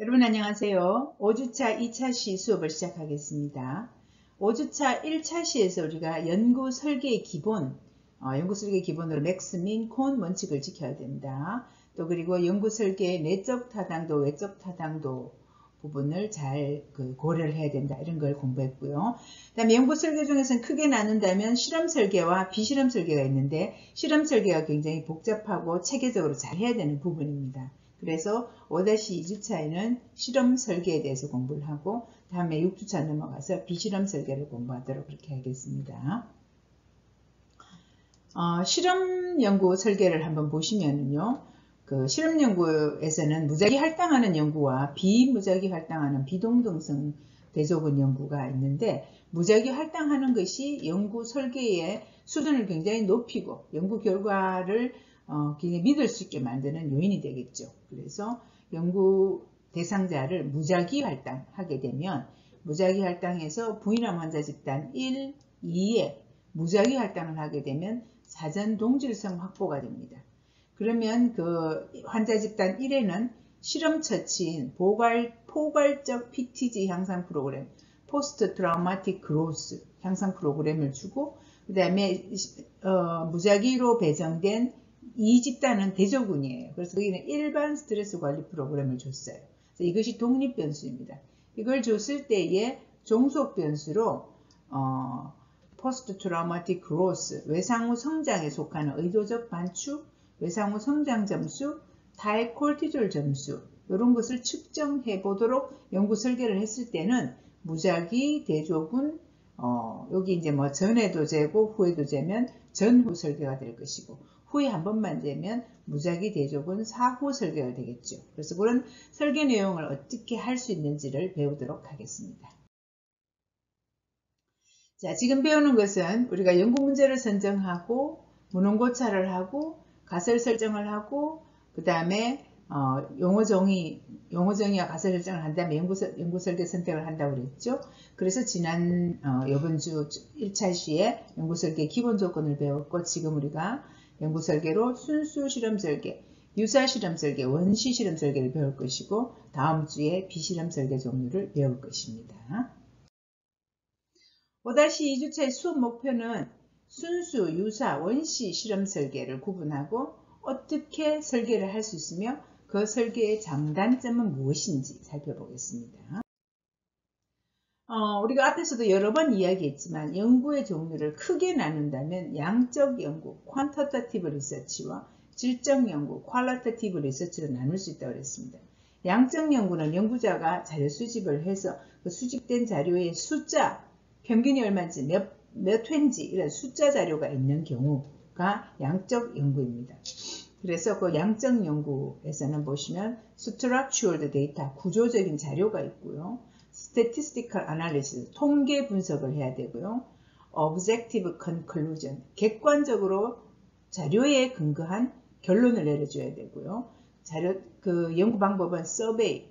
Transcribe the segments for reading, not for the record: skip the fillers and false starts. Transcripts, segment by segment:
여러분 안녕하세요. 5주차 2차 시 수업을 시작하겠습니다. 5주차 1차 시에서 우리가 연구 설계의 기본, 연구 설계 기본으로 맥스, 민, 콘 원칙을 지켜야 된다. 또 그리고 연구 설계의 내적 타당도, 외적 타당도 부분을 잘 고려를 해야 된다. 이런 걸 공부했고요. 그 다음에 연구 설계 중에서는 크게 나눈다면 실험 설계와 비실험 설계가 있는데 실험 설계가 굉장히 복잡하고 체계적으로 잘 해야 되는 부분입니다. 그래서 5-2주차에는 실험 설계에 대해서 공부를 하고 다음에 6주차 넘어가서 비실험 설계를 공부하도록 그렇게 하겠습니다. 실험 연구 설계를 한번 보시면은요. 그 실험 연구에서는 무작위 할당하는 연구와 비무작위 할당하는 비동등성 대조군 연구가 있는데 무작위 할당하는 것이 연구 설계의 수준을 굉장히 높이고 연구 결과를 굉장히 믿을 수 있게 만드는 요인이 되겠죠. 그래서 연구 대상자를 무작위 할당하게 되면 무작위 할당해서 부인암 환자 집단 1, 2에 무작위 할당을 하게 되면 사전 동질성 확보가 됩니다. 그러면 그 환자 집단 1에는 실험 처치인 포괄적 PTG 향상 프로그램, 포스트 트라우마틱 그로스 향상 프로그램을 주고 그 다음에 무작위로 배정된 이 집단은 대조군이에요. 그래서 여기는 일반 스트레스 관리 프로그램을 줬어요. 이것이 독립 변수입니다. 이걸 줬을 때에 종속 변수로 포스트 트라우마틱 그로스, 외상 후 성장에 속하는 의도적 반축, 외상 후 성장 점수, 타액 콜티졸 점수 이런 것을 측정해 보도록 연구 설계를 했을 때는 무작위 대조군 여기 이제 뭐 전에도 재고 후에도 재면 전후 설계가 될 것이고 후에 한 번만 재면 무작위 대조군 사후 설계가 되겠죠. 그래서 그런 설계 내용을 어떻게 할 수 있는지를 배우도록 하겠습니다. 자, 지금 배우는 것은 우리가 연구 문제를 선정하고 문헌고찰을 하고 가설 설정을 하고 그 다음에 용어정의와 가설 설정을 한 다음에 연구 설계 선택을 한다고 그랬죠. 그래서 지난 이번 주 1차 시에 연구 설계 기본 조건을 배웠고 지금 우리가 연구 설계로 순수 실험 설계, 유사 실험 설계, 원시 실험 설계를 배울 것이고 다음 주에 비실험 설계 종류를 배울 것입니다. 5-2주차의 수업 목표는 순수, 유사, 원시 실험 설계를 구분하고 어떻게 설계를 할 수 있으며 그 설계의 장단점은 무엇인지 살펴보겠습니다. 우리가 앞에서도 여러 번 이야기했지만 연구의 종류를 크게 나눈다면 양적 연구, 퀀터터티브 리서치와 질적 연구, 퀄리터티브 리서치로 나눌 수 있다고 했습니다. 양적 연구는 연구자가 자료 수집을 해서 그 수집된 자료의 숫자, 평균이 얼마인지 몇 회인지 이런 숫자 자료가 있는 경우가 양적 연구입니다. 그래서 그 양적 연구에서는 보시면 structured data, 구조적인 자료가 있고요. statistical analysis, 통계 분석을 해야 되고요. objective conclusion, 객관적으로 자료에 근거한 결론을 내려줘야 되고요. 연구 방법은 survey,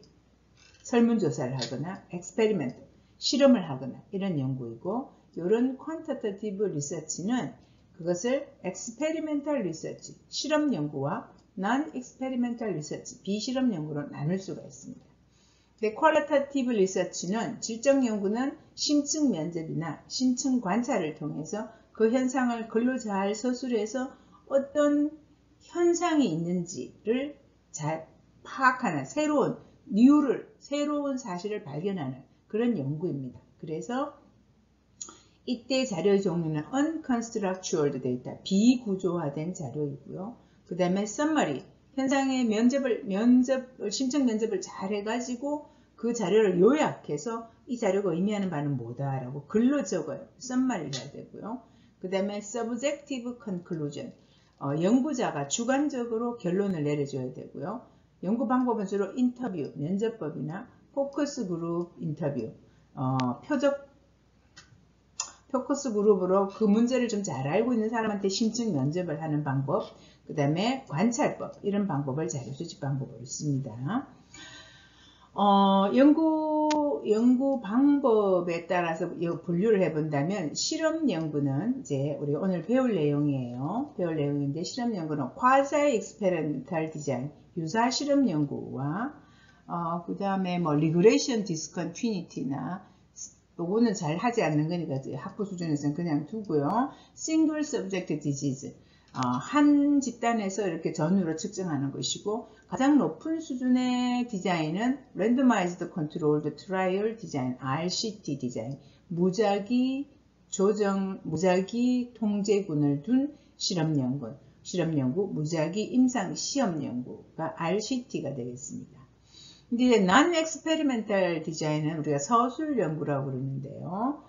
설문조사를 하거나 experiment, 실험을 하거나 이런 연구이고 이런 quantitative research는 그것을 experimental research, 실험 연구와 non-experimental research, 비실험 연구로 나눌 수가 있습니다. qualitative research는 질적 연구는 심층 면접이나 심층 관찰을 통해서 그 현상을 글로 잘 서술해서 어떤 현상이 있는지를 잘 파악하는 새로운 사실을 발견하는 그런 연구입니다. 그래서 이때 자료의 종류는 unconstructed data, 비구조화된 자료이고요. 그 다음에 summary, 현상의 심층 면접을 잘 해가지고 그 자료를 요약해서 이 자료가 의미하는 바는 뭐다라고 글로 적어요. summary를 해야 되고요. 그 다음에 subjective conclusion, 연구자가 주관적으로 결론을 내려줘야 되고요. 연구 방법은 주로 인터뷰, 면접법이나 포커스 그룹 인터뷰, 포커스 그룹으로 그 문제를 좀 잘 알고 있는 사람한테 심층 면접을 하는 방법, 그 다음에 관찰법, 이런 방법을 자료 수집 방법으로 씁니다. 연구 방법에 따라서 분류를 해본다면 실험 연구는 이제 우리 오늘 배울 내용이에요. 배울 내용인데 실험 연구는 quasi experimental design, 유사 실험 연구와 그 다음에 뭐 regression discontinuity나 요거는 잘 하지 않는 거니까 학부 수준에서는 그냥 두고요. single subject disease 한 집단에서 이렇게 전후로 측정하는 것이고, 가장 높은 수준의 디자인은 randomized controlled trial design, RCT 디자인, 무작위 통제군을 둔 실험 연구, 무작위 임상 시험 연구가 RCT가 되겠습니다. 근데 non-experimental 디자인은 우리가 서술 연구라고 그러는데요.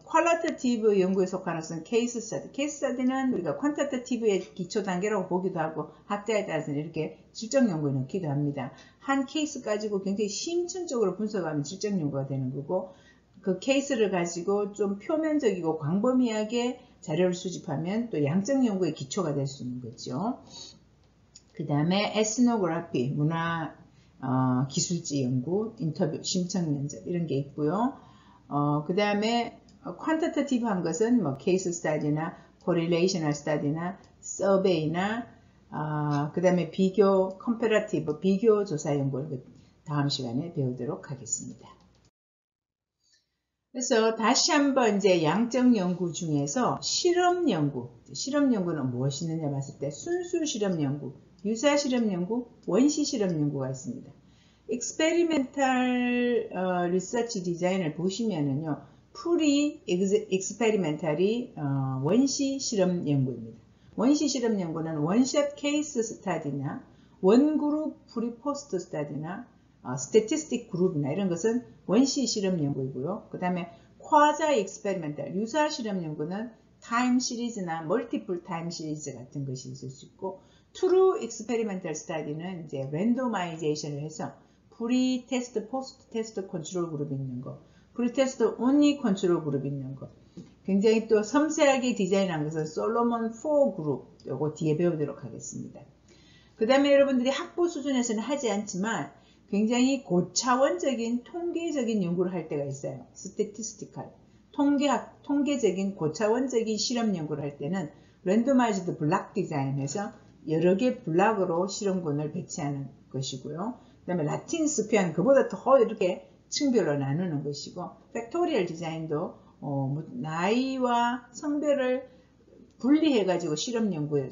퀄리테이티브 연구에 속하는 것은 케이스 스터디. 케이스 스터디는 우리가 퀀티테이티브의 기초 단계라고 보기도 하고, 학자에 따라서는 이렇게 질적 연구에 넣기도 합니다. 한 케이스 가지고 굉장히 심층적으로 분석하면 질적 연구가 되는 거고, 그 케이스를 가지고 좀 표면적이고 광범위하게 자료를 수집하면 또 양적 연구의 기초가 될 수 있는 거죠. 그 다음에 에스노그래피, 문화 기술지 연구, 인터뷰, 심층 면접 이런 게 있고요. 그 다음에 퀀티테이티브 한 것은 뭐 케이스 스터디나 코릴레이셔널 스터디나 서베이나 그 다음에 비교 컴패러티브 비교 조사 연구를 다음 시간에 배우도록 하겠습니다. 그래서 다시 한번 이제 양적 연구 중에서 실험 연구는 무엇이 있느냐 봤을 때 순수 실험 연구, 유사 실험 연구, 원시 실험 연구가 있습니다. experimental research 디자인을 보시면은요, 풀이 experimental이 원시 실험 연구입니다. 원시 실험 연구는 원샷 케이스 스터디나 원그룹 프리포스트 스터디나 스태티스틱 그룹이나 이런 것은 원시 실험 연구이고요. 그 다음에 쿼자 익스페리멘탈 유사 실험 연구는 타임 시리즈나 멀티플 타임 시리즈 같은 것이 있을 수 있고, 트루 익스페리멘탈 스터디는 이제 랜도마이제이션을 해서 프리 테스트, 포스트 테스트 컨트롤 그룹이 있는 거, 프리 테스트 온리 컨트롤 그룹이 있는 거, 굉장히 또 섬세하게 디자인한 것은 솔로몬 4 그룹, 요거 뒤에 배우도록 하겠습니다. 그 다음에 여러분들이 학부 수준에서는 하지 않지만 굉장히 고차원적인 통계적인 연구를 할 때가 있어요. 스태티스티컬, 통계적인 고차원적인 실험 연구를 할 때는 랜도마이즈드 블락 디자인에서 여러 개 블락으로 실험군을 배치하는 것이고요. 그 다음에 라틴 스퀘어는 그보다 더 이렇게 층별로 나누는 것이고, 팩토리얼 디자인도 나이와 성별을 분리해가지고 실험군을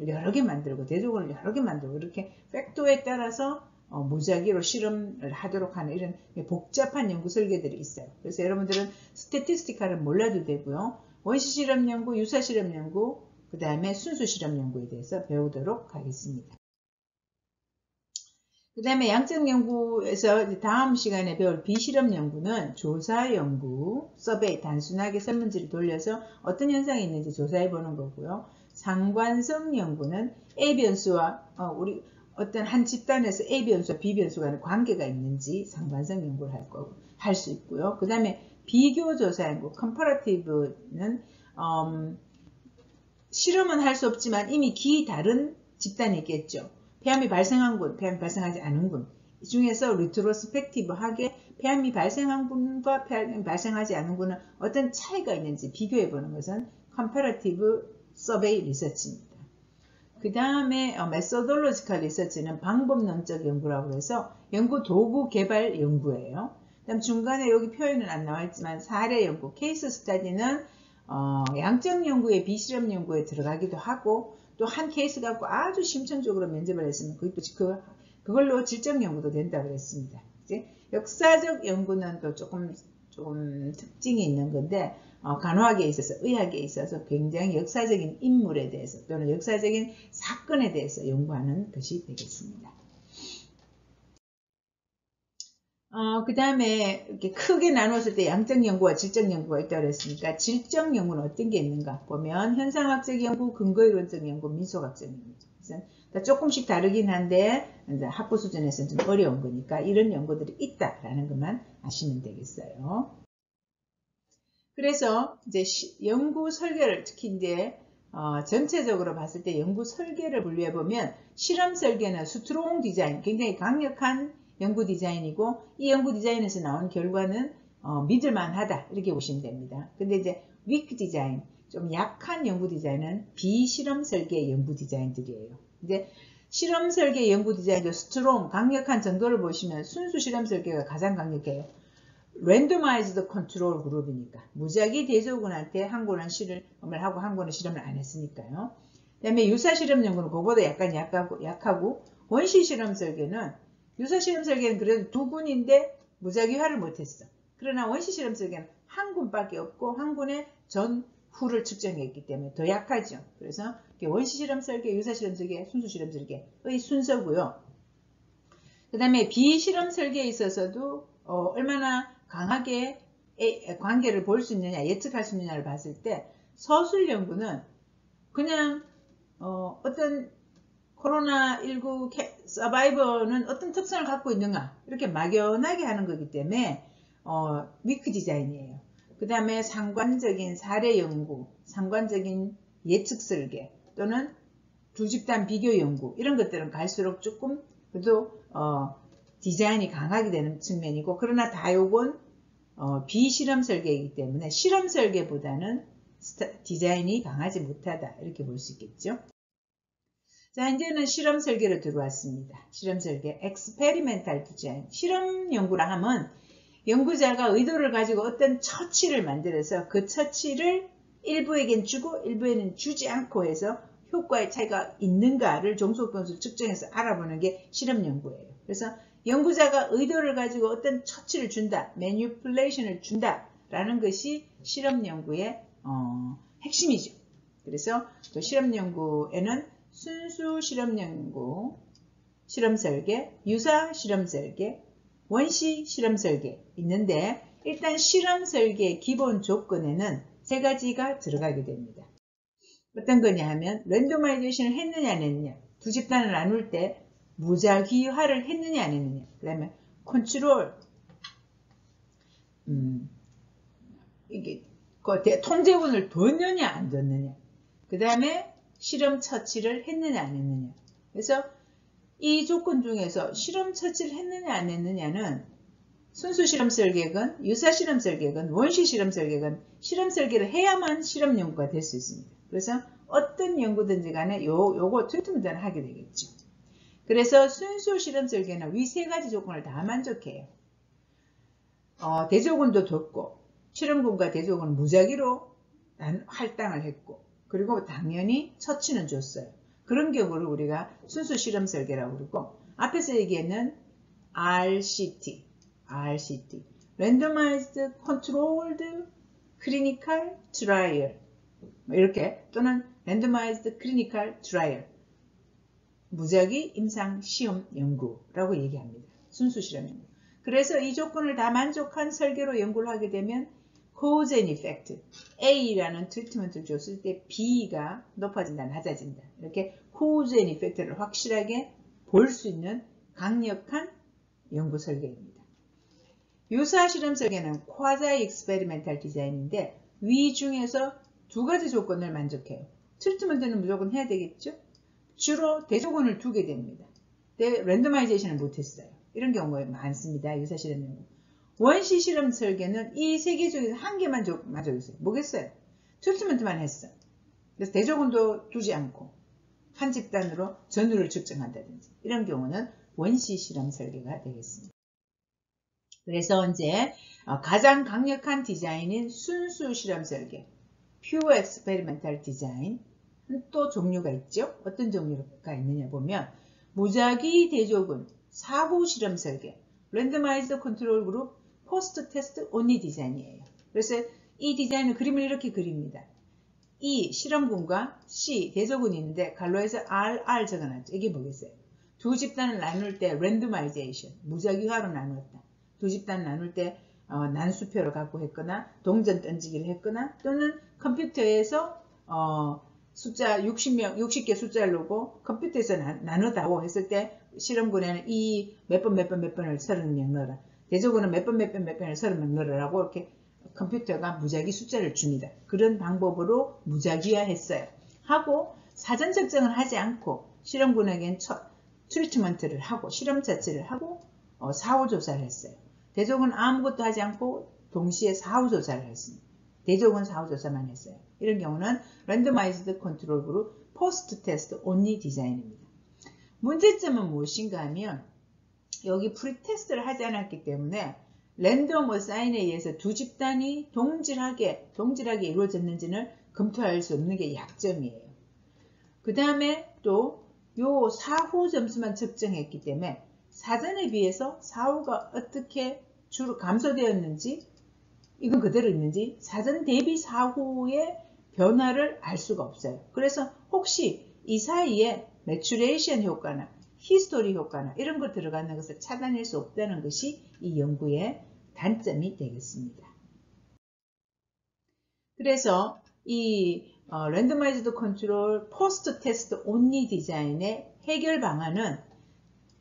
여러 개 만들고 대조군을 여러 개 만들고 이렇게 팩토에 따라서 무작위로 실험을 하도록 하는 이런 복잡한 연구 설계들이 있어요. 그래서 여러분들은 스태티스티컬은 몰라도 되고요. 원시 실험 연구, 유사 실험 연구, 그 다음에 순수 실험 연구에 대해서 배우도록 하겠습니다. 그 다음에 양적 연구에서 다음 시간에 배울 비실험 연구는 조사 연구, 서베이, 단순하게 설문지를 돌려서 어떤 현상이 있는지 조사해 보는 거고요. 상관성 연구는 A 변수와 우리 어떤 한 집단에서 A 변수와 B 변수 간의 관계가 있는지 상관성 연구를 할 수 있고요. 그 다음에 비교 조사 연구, 컴퍼러티브는 실험은 할 수 없지만 이미 다른 집단이 있겠죠. 폐암이 발생한 군, 폐암이 발생하지 않은 군. 이 중에서 리트로스펙티브하게 폐암이 발생한 군과 폐암이 발생하지 않은 군은 어떤 차이가 있는지 비교해 보는 것은 컴퍼러티브 서베이 리서치입니다. 그 다음에 메소돌로지컬 리서치는 방법론적 연구라고 해서 연구 도구 개발 연구예요. 그다음 중간에 여기 표현은 안 나와 있지만 사례 연구, 케이스 스터디는 양적 연구에 비실험 연구에 들어가기도 하고, 또 한 케이스 갖고 아주 심층적으로 면접을 했으면 그걸로 질적 연구도 된다고 그랬습니다. 이제 역사적 연구는 또 조금 특징이 있는 건데, 간호학에 있어서 의학에 있어서 굉장히 역사적인 인물에 대해서 또는 역사적인 사건에 대해서 연구하는 것이 되겠습니다. 그 다음에 이렇게 크게 나누었을 때 양적 연구와 질적 연구가 있다고 그랬으니까, 질적 연구는 어떤 게 있는가 보면 현상학적 연구, 근거이론적 연구, 민속학적 연구. 조금씩 다르긴 한데 이제 학부 수준에서는 좀 어려운 거니까 이런 연구들이 있다라는 것만 아시면 되겠어요. 그래서 이제 연구 설계를 특히 이제 전체적으로 봤을 때 연구 설계를 분류해 보면, 실험 설계는 스트롱 디자인, 굉장히 강력한 연구 디자인이고, 이 연구 디자인에서 나온 결과는 믿을만하다 이렇게 보시면 됩니다. 근데 이제 위크 디자인, 좀 약한 연구 디자인은 비실험 설계 연구 디자인들이에요. 이제 실험 설계 연구 디자인도 스트롱, 강력한 정도를 보시면 순수 실험 설계가 가장 강력해요. 랜더마이즈드 컨트롤 그룹이니까 무작위 대조군한테 한 군은 실험을 하고 한 군은 실험을 안 했으니까요. 그 다음에 유사 실험 연구는 그거보다 약간 약하고 원시 실험 설계는 유사 실험 설계는 그래도 두 군인데 무작위화를 못했어. 그러나 원시 실험 설계는 한 군밖에 없고 한 군의 전후를 측정했기 때문에 더 약하죠. 그래서 원시 실험 설계, 유사 실험 설계, 순수 실험 설계의 순서고요. 그 다음에 비실험 설계에 있어서도 얼마나 강하게 관계를 볼 수 있느냐, 예측할 수 있느냐를 봤을 때 서술 연구는 그냥 어떤 코로나19 서바이버는 어떤 특성을 갖고 있는가 이렇게 막연하게 하는 거기 때문에 위크 디자인이에요. 그 다음에 상관적인 사례 연구, 상관적인 예측 설계 또는 두 집단 비교 연구 이런 것들은 갈수록 조금 그래도 디자인이 강하게 되는 측면이고, 그러나 다 요건 비실험 설계이기 때문에 실험 설계보다는 디자인이 강하지 못하다 이렇게 볼 수 있겠죠. 자, 이제는 실험 설계로 들어왔습니다. 실험 설계, experimental design. 실험 연구라 하면 연구자가 의도를 가지고 어떤 처치를 만들어서 그 처치를 일부에겐 주고 일부에는 주지 않고 해서 효과의 차이가 있는가를 종속 변수 측정해서 알아보는 게 실험 연구예요. 그래서 연구자가 의도를 가지고 어떤 처치를 준다, manipulation을 준다 라는 것이 실험 연구의 핵심이죠. 그래서 또 실험 연구에는 순수 실험 연구, 실험 설계, 유사 실험 설계, 원시 실험 설계 있는데, 일단 실험 설계의 기본 조건에는 세 가지가 들어가게 됩니다. 어떤 거냐 하면 랜더마이제이션을 했느냐 안 했느냐, 두 집단을 나눌 때 무작위화를 했느냐 안 했느냐, 그 다음에 컨트롤, 이게 통제군을 뒀느냐 안 뒀느냐, 그 다음에 실험 처치를 했느냐 안 했느냐. 그래서 이 조건 중에서 실험 처치를 했느냐 안 했느냐는 순수 실험 설계건, 유사 실험 설계건, 원시 실험 설계건 실험 설계를 해야만 실험 연구가 될 수 있습니다. 그래서 어떤 연구든지 간에 요거 트리트먼트는 하게 되겠죠. 그래서 순수 실험 설계는 위 세 가지 조건을 다 만족해요. 대조군도 뒀고 실험군과 대조군은 무작위로 할당을 했고, 그리고 당연히 처치는 줬어요. 그런 경우를 우리가 순수 실험 설계라고 그러고, 앞에서 얘기했는 RCT, Randomized Controlled Clinical Trial, 이렇게, 또는 Randomized Clinical Trial, 무작위 임상 시험 연구라고 얘기합니다. 순수 실험 연구. 그래서 이 조건을 다 만족한 설계로 연구를 하게 되면 cause and effect, A라는 트리트먼트를 줬을 때 B가 높아진다, 낮아진다. 이렇게 cause and effect를 확실하게 볼 수 있는 강력한 연구 설계입니다. 유사 실험 설계는 quasi experimental design인데 위 중에서 두 가지 조건을 만족해요. 트리트먼트는 무조건 해야 되겠죠? 주로 대조군을 두게 됩니다. 랜더마이제이션을 못했어요. 이런 경우가 많습니다. 유사 실험 연구. 원시 실험 설계는 이 세 개 중에서 한 개만 만족했어요. 뭐겠어요? 트리트먼트만 했어. 그래서 대조군도 두지 않고 한 집단으로 전후를 측정한다든지 이런 경우는 원시 실험 설계가 되겠습니다. 그래서 이제 가장 강력한 디자인인 순수 실험 설계, Pure Experimental Design 또 종류가 있죠. 어떤 종류가 있느냐 보면 무작위 대조군, 사후 실험 설계, Randomized Control Group, 포스트 테스트 온리 디자인이에요. 그래서 이 디자인은 그림을 이렇게 그립니다. E 실험군과 C 대조군이 있는데 갈로에서 RR 적어놨죠. 이게 뭐겠어요? 두 집단을 나눌 때 랜더마이제이션, 무작위화로 나누었다. 두 집단 나눌 때 난수표를 갖고 했거나 동전 던지기를 했거나 또는 컴퓨터에서 숫자 60개 숫자를 놓고 컴퓨터에서 나누다고 했을 때 실험군에는 이 몇 번을 30명 넣어라. 대조군은 몇 번을 30명 넣으라고 이렇게 컴퓨터가 무작위 숫자를 줍니다. 그런 방법으로 무작위화 했어요. 하고 사전 측정을 하지 않고 실험군에겐 트리트먼트를 하고 실험 자체를 하고 사후 조사를 했어요. 대조군은 아무것도 하지 않고 동시에 사후 조사를 했습니다. 대조군 사후 조사만 했어요. 이런 경우는 랜더마이즈드 컨트롤 그룹 포스트 테스트 온리 디자인입니다. 문제점은 무엇인가 하면 여기 프리테스트를 하지 않았기 때문에 랜덤 어사인에 의해서 두 집단이 동질하게 이루어졌는지는 검토할 수 없는 게 약점이에요. 그 다음에 또 요 사후 점수만 측정했기 때문에 사전에 비해서 사후가 어떻게 주로 감소되었는지, 이건 그대로 있는지 사전 대비 사후의 변화를 알 수가 없어요. 그래서 혹시 이 사이에 매추레이션 효과나 히스토리 효과나 이런 거 들어가는 것을 찾아낼 수 없다는 것이 이 연구의 단점이 되겠습니다. 그래서 이 랜더마이즈드 컨트롤 포스트 테스트 온리 디자인의 해결 방안은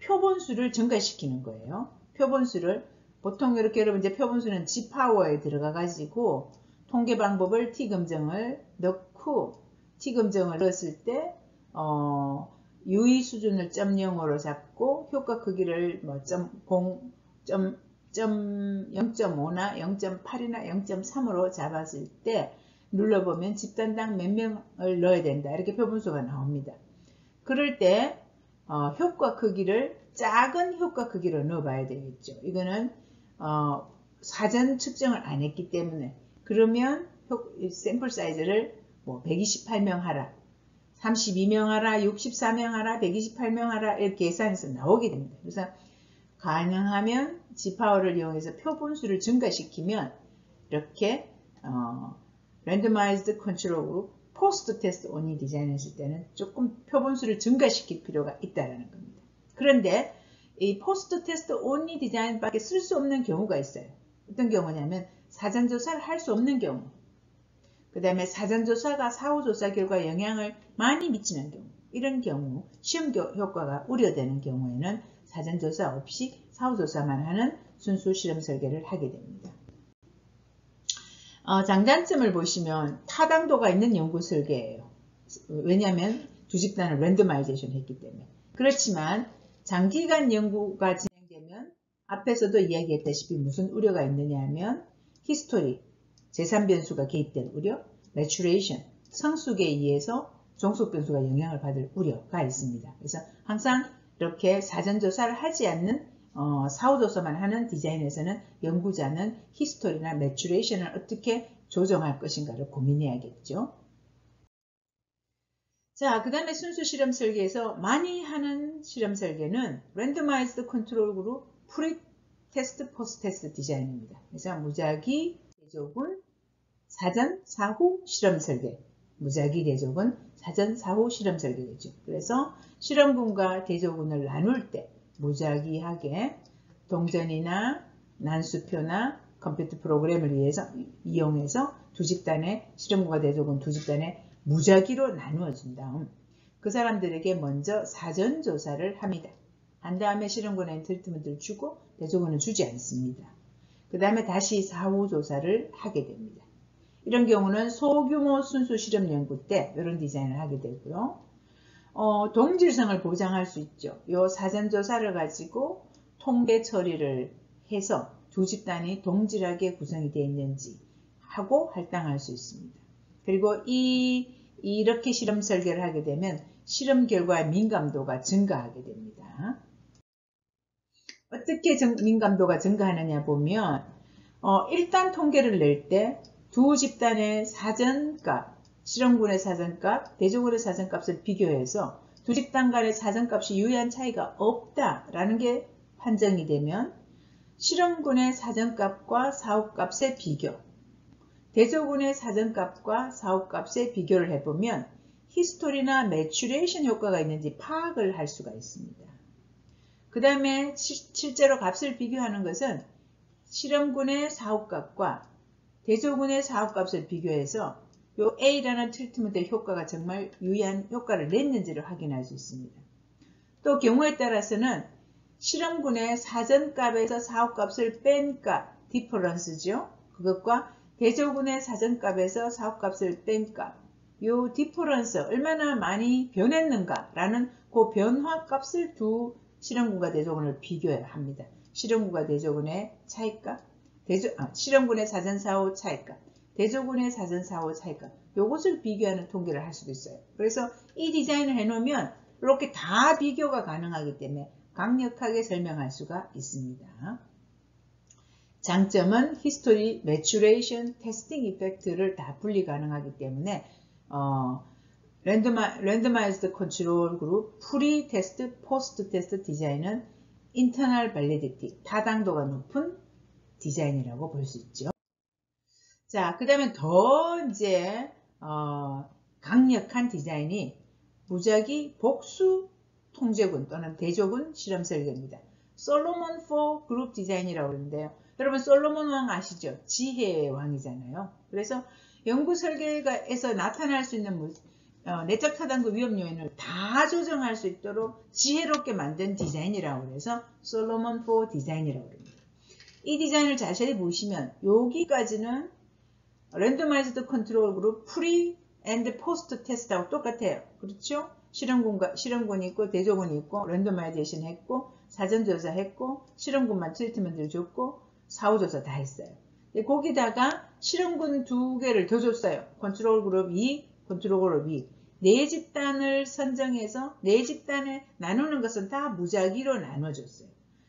표본수를 증가시키는 거예요. 표본수를 보통 이렇게 여러분 이제 표본수는 G파워에 들어가 가지고 통계 방법을 T검정을 넣고 T검정을 넣었을 때 유의 수준을 0.0으로 잡고 효과 크기를 뭐 0.5나 0.8이나 0.3으로 잡았을 때 눌러보면 집단당 몇 명을 넣어야 된다. 이렇게 표본수가 나옵니다. 그럴 때 효과 크기를 작은 효과 크기로 넣어봐야 되겠죠. 이거는 사전 측정을 안 했기 때문에. 그러면 샘플 사이즈를 뭐 128명 하라, 32명 하라, 64명 하라, 128명 하라 이렇게 계산해서 나오게 됩니다. 그래서 가능하면 G파워를 이용해서 표본수를 증가시키면 이렇게 랜더마이즈드 컨트롤 그룹 포스트 테스트 온리 디자인했을 때는 조금 표본수를 증가시킬 필요가 있다는 겁니다. 그런데 이 포스트 테스트 온리 디자인밖에 쓸 수 없는 경우가 있어요. 어떤 경우냐면 사전조사를 할 수 없는 경우, 그 다음에 사전조사가 사후조사 결과에 영향을 많이 미치는 경우, 이런 경우 시험 효과가 우려되는 경우에는 사전조사 없이 사후조사만 하는 순수 실험 설계를 하게 됩니다. 장단점을 보시면 타당도가 있는 연구 설계예요. 왜냐하면 두 집단을 랜더마이제이션 했기 때문에. 그렇지만 장기간 연구가 진행되면 앞에서도 이야기했다시피 무슨 우려가 있느냐 하면 히스토리, 제3변수가 개입될 우려, 매추레이션, 성숙에 의해서 종속변수가 영향을 받을 우려가 있습니다. 그래서 항상 이렇게 사전조사를 하지 않는 사후조사만 하는 디자인에서는 연구자는 히스토리나 매추레이션을 어떻게 조정할 것인가를 고민해야겠죠. 자, 그 다음에 순수 실험 설계에서 많이 하는 실험 설계는 랜더마이즈드 컨트롤 그룹 프리 테스트 포스트 테스트 디자인입니다. 그래서 무작위, 대조군, 사전, 사후 실험 설계. 무작위, 대조군, 사전, 사후 실험 설계겠죠. 그래서 실험군과 대조군을 나눌 때 무작위하게 동전이나 난수표나 컴퓨터 프로그램을 이용해서 두 집단의 실험군과 대조군 두 집단의 무작위로 나누어진 다음 그 사람들에게 먼저 사전조사를 합니다. 한 다음에 실험군에 트리트먼트를 주고 대조군은 주지 않습니다. 그 다음에 다시 사후조사를 하게 됩니다. 이런 경우는 소규모 순수 실험 연구 때 이런 디자인을 하게 되고요. 동질성을 보장할 수 있죠. 이 사전조사를 가지고 통계 처리를 해서 두 집단이 동질하게 구성이 되어 있는지 하고 할당할 수 있습니다. 그리고 이렇게 실험 설계를 하게 되면 실험 결과의 민감도가 증가하게 됩니다. 어떻게 민감도가 증가하느냐 보면 일단 통계를 낼 때 두 집단의 사전값, 실험군의 사전값, 대조군의 사전값을 비교해서 두 집단 간의 사전값이 유의한 차이가 없다라는 게 판정이 되면 실험군의 사전값과 사후값의 비교, 대조군의 사전값과 사후값의 비교를 해보면 히스토리나 매추레이션 효과가 있는지 파악을 할 수가 있습니다. 그 다음에 실제로 값을 비교하는 것은 실험군의 사후값과 대조군의 사후값을 비교해서 이 A라는 트리트먼트의 효과가 정말 유의한 효과를 냈는지를 확인할 수 있습니다. 또 경우에 따라서는 실험군의 사전값에서 사후값을 뺀 값, 디퍼런스죠. 그것과 대조군의 사전값에서 사후값을 뺀 값, 이 디퍼런스 얼마나 많이 변했는가라는 그 변화값을 두 실험군과 대조군을 비교합니다. 실험군과 대조군의 차이값, 실험군의 사전사후 차이값, 대조군의 사전사후 차이값, 이것을 비교하는 통계를 할 수도 있어요. 그래서 이 디자인을 해놓으면 이렇게 다 비교가 가능하기 때문에 강력하게 설명할 수가 있습니다. 장점은 히스토리, 매추레이션, 테스팅 이펙트를 다 분리 가능하기 때문에 랜더마이즈드 컨트롤 그룹, 프리 테스트, 포스트 테스트 디자인은 인터널 발리디티, 타당도가 높은 디자인이라고 볼 수 있죠. 자, 그 다음에 더 이제 강력한 디자인이 무작위 복수 통제군 또는 대조군 실험 설계입니다. 솔로몬 4 그룹 디자인이라고 하는데요. 여러분 솔로몬 왕 아시죠? 지혜의 왕이잖아요. 그래서 연구 설계에서 나타날 수 있는 내적 타당도 위험 요인을 다 조정할 수 있도록 지혜롭게 만든 디자인이라고 해서 솔로몬 4 디자인이라고 합니다. 이 디자인을 자세히 보시면 여기까지는 랜더마이즈드 컨트롤 그룹 프리 앤드 포스트 테스트하고 똑같아요. 그렇죠? 실험군이 있고 대조군이 있고 랜더마이제이션 했고 사전조사 했고 실험군만 트리트먼트를 줬고 사후조사 다 했어요. 거기다가 실험군 2개를 더 줬어요. 컨트롤 그룹 2, 컨트롤 그룹 2. 4집단을 선정해서 4집단에 나누는 것은 다 무작위로 나눠줬어요.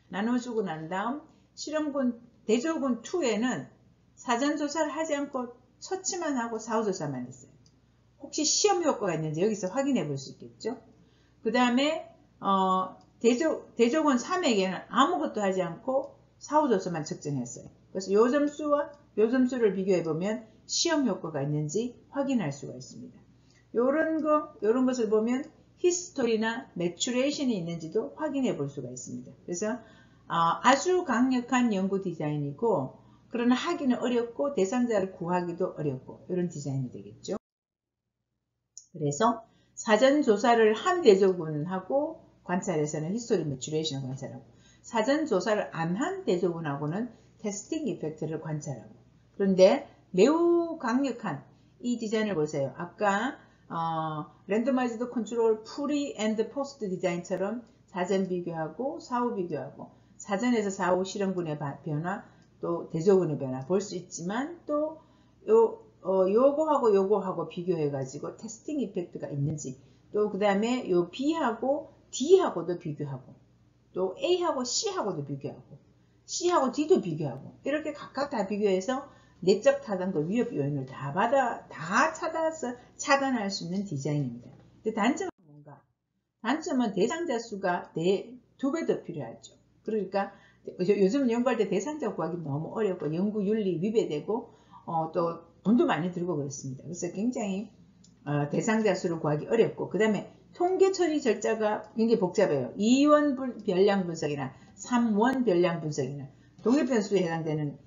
나눠주고 난 다음 실험군 대조군 2에는 사전조사를 하지 않고 처치만 하고 사후조사만 했어요. 혹시 시험 효과가 있는지 여기서 확인해 볼 수 있겠죠. 그 다음에 대조군 3에게는 아무것도 하지 않고 사후조사만 측정했어요. 그래서 요 점수와 요 점수를 비교해 보면 시험 효과가 있는지 확인할 수가 있습니다. 요런 것을 보면 히스토리나 매추레이션이 있는지도 확인해 볼 수가 있습니다. 그래서 아주 강력한 연구 디자인이고 그러나 하기는 어렵고 대상자를 구하기도 어렵고 이런 디자인이 되겠죠. 그래서 사전조사를 한 대조군하고 관찰해서는 히스토리 매추레이션을 관찰하고 사전조사를 안 한 대조군하고는 테스팅 이펙트를 관찰하고 그런데 매우 강력한 이 디자인을 보세요. 아까 랜더마이즈드 컨트롤 프리 앤드 포스트 디자인처럼 사전 비교하고 사후 비교하고 사전에서 사후 실험군의 변화 또 대조군의 변화 볼 수 있지만 또 요거하고 비교해 가지고 테스팅 이펙트가 있는지 또 그 다음에 요 B하고 D하고도 비교하고 또 A하고 C하고도 비교하고 C하고 D도 비교하고 이렇게 각각 다 비교해서 내적 타당도 위협 요인을 다 찾아서 차단할 수 있는 디자인입니다. 근데 단점은 뭔가? 단점은 대상자 수가 2배 더 필요하죠. 그러니까 요즘 연구할 때 대상자 구하기 너무 어렵고 연구윤리 위배되고 또 돈도 많이 들고 그렇습니다. 그래서 굉장히 대상자 수를 구하기 어렵고 그 다음에 통계 처리 절차가 굉장히 복잡해요. 2원 별량 분석이나 3원 별량 분석이나 독립변수에 해당되는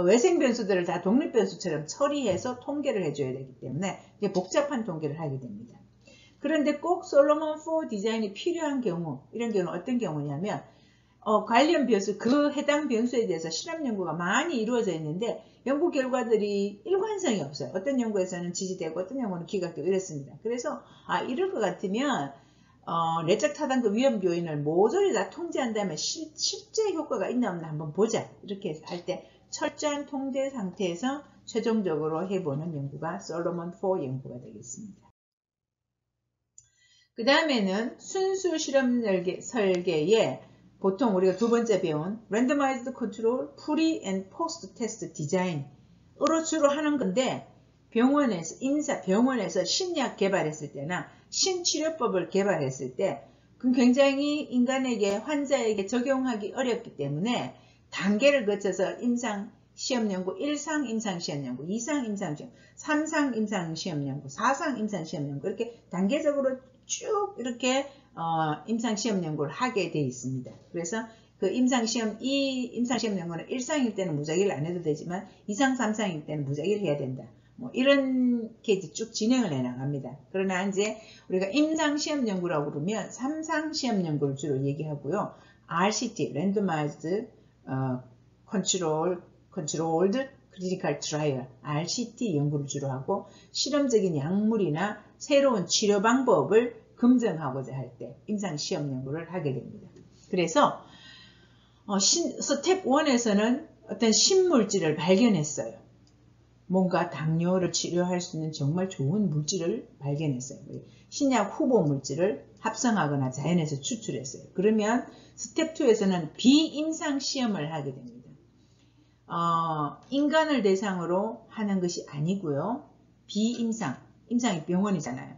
외생 변수들을 다 독립 변수처럼 처리해서 통계를 해줘야 되기 때문에 이게 복잡한 통계를 하게 됩니다. 그런데 꼭 솔로몬 4 디자인이 필요한 경우, 이런 경우는 어떤 경우냐면 관련 변수, 그 해당 변수에 대해서 실험 연구가 많이 이루어져 있는데 연구 결과들이 일관성이 없어요. 어떤 연구에서는 지지되고 어떤 연구는 기각되고 이렇습니다. 그래서 이럴 것 같으면 내적 타당도 위험 요인을 모조리 다 통제한다면 실제 효과가 있나 없나 한번 보자. 이렇게 할 때 철저한 통제 상태에서 최종적으로 해보는 연구가 솔로몬 4 연구가 되겠습니다. 그 다음에는 순수 실험 설계에 보통 우리가 두 번째 배운 랜더마이즈드 컨트롤 프리 앤 포스트 테스트 디자인으로 주로 하는 건데 병원에서 신약 개발했을 때나 신치료법을 개발했을 때 그건 굉장히 인간에게 환자에게 적용하기 어렵기 때문에 단계를 거쳐서 임상 시험 연구 1상 임상 시험 연구, 2상 임상 시험, 3상 임상 시험 연구, 4상 임상 시험 연구 이렇게 단계적으로 쭉 이렇게 임상 시험 연구를 하게 되어 있습니다. 그래서 그 임상 시험 연구는 1상일 때는 무작위를 안 해도 되지만 2상, 3상일 때는 무작위를 해야 된다. 뭐 이렇게 이제 쭉 진행을 해 나갑니다. 그러나 이제 우리가 임상 시험 연구라고 그러면 3상 시험 연구를 주로 얘기하고요. RCT, Randomized Controlled Clinical Trial, RCT 연구를 주로 하고 실험적인 약물이나 새로운 치료 방법을 검증하고자 할 때 임상 시험 연구를 하게 됩니다. 그래서 스텝 1에서는 어떤 신물질을 발견했어요. 뭔가 당뇨를 치료할 수 있는 정말 좋은 물질을 발견했어요. 신약 후보 물질을 합성하거나 자연에서 추출했어요. 그러면 스텝 2에서는 비임상 시험을 하게 됩니다. 인간을 대상으로 하는 것이 아니고요. 비임상, 임상이 병원이잖아요.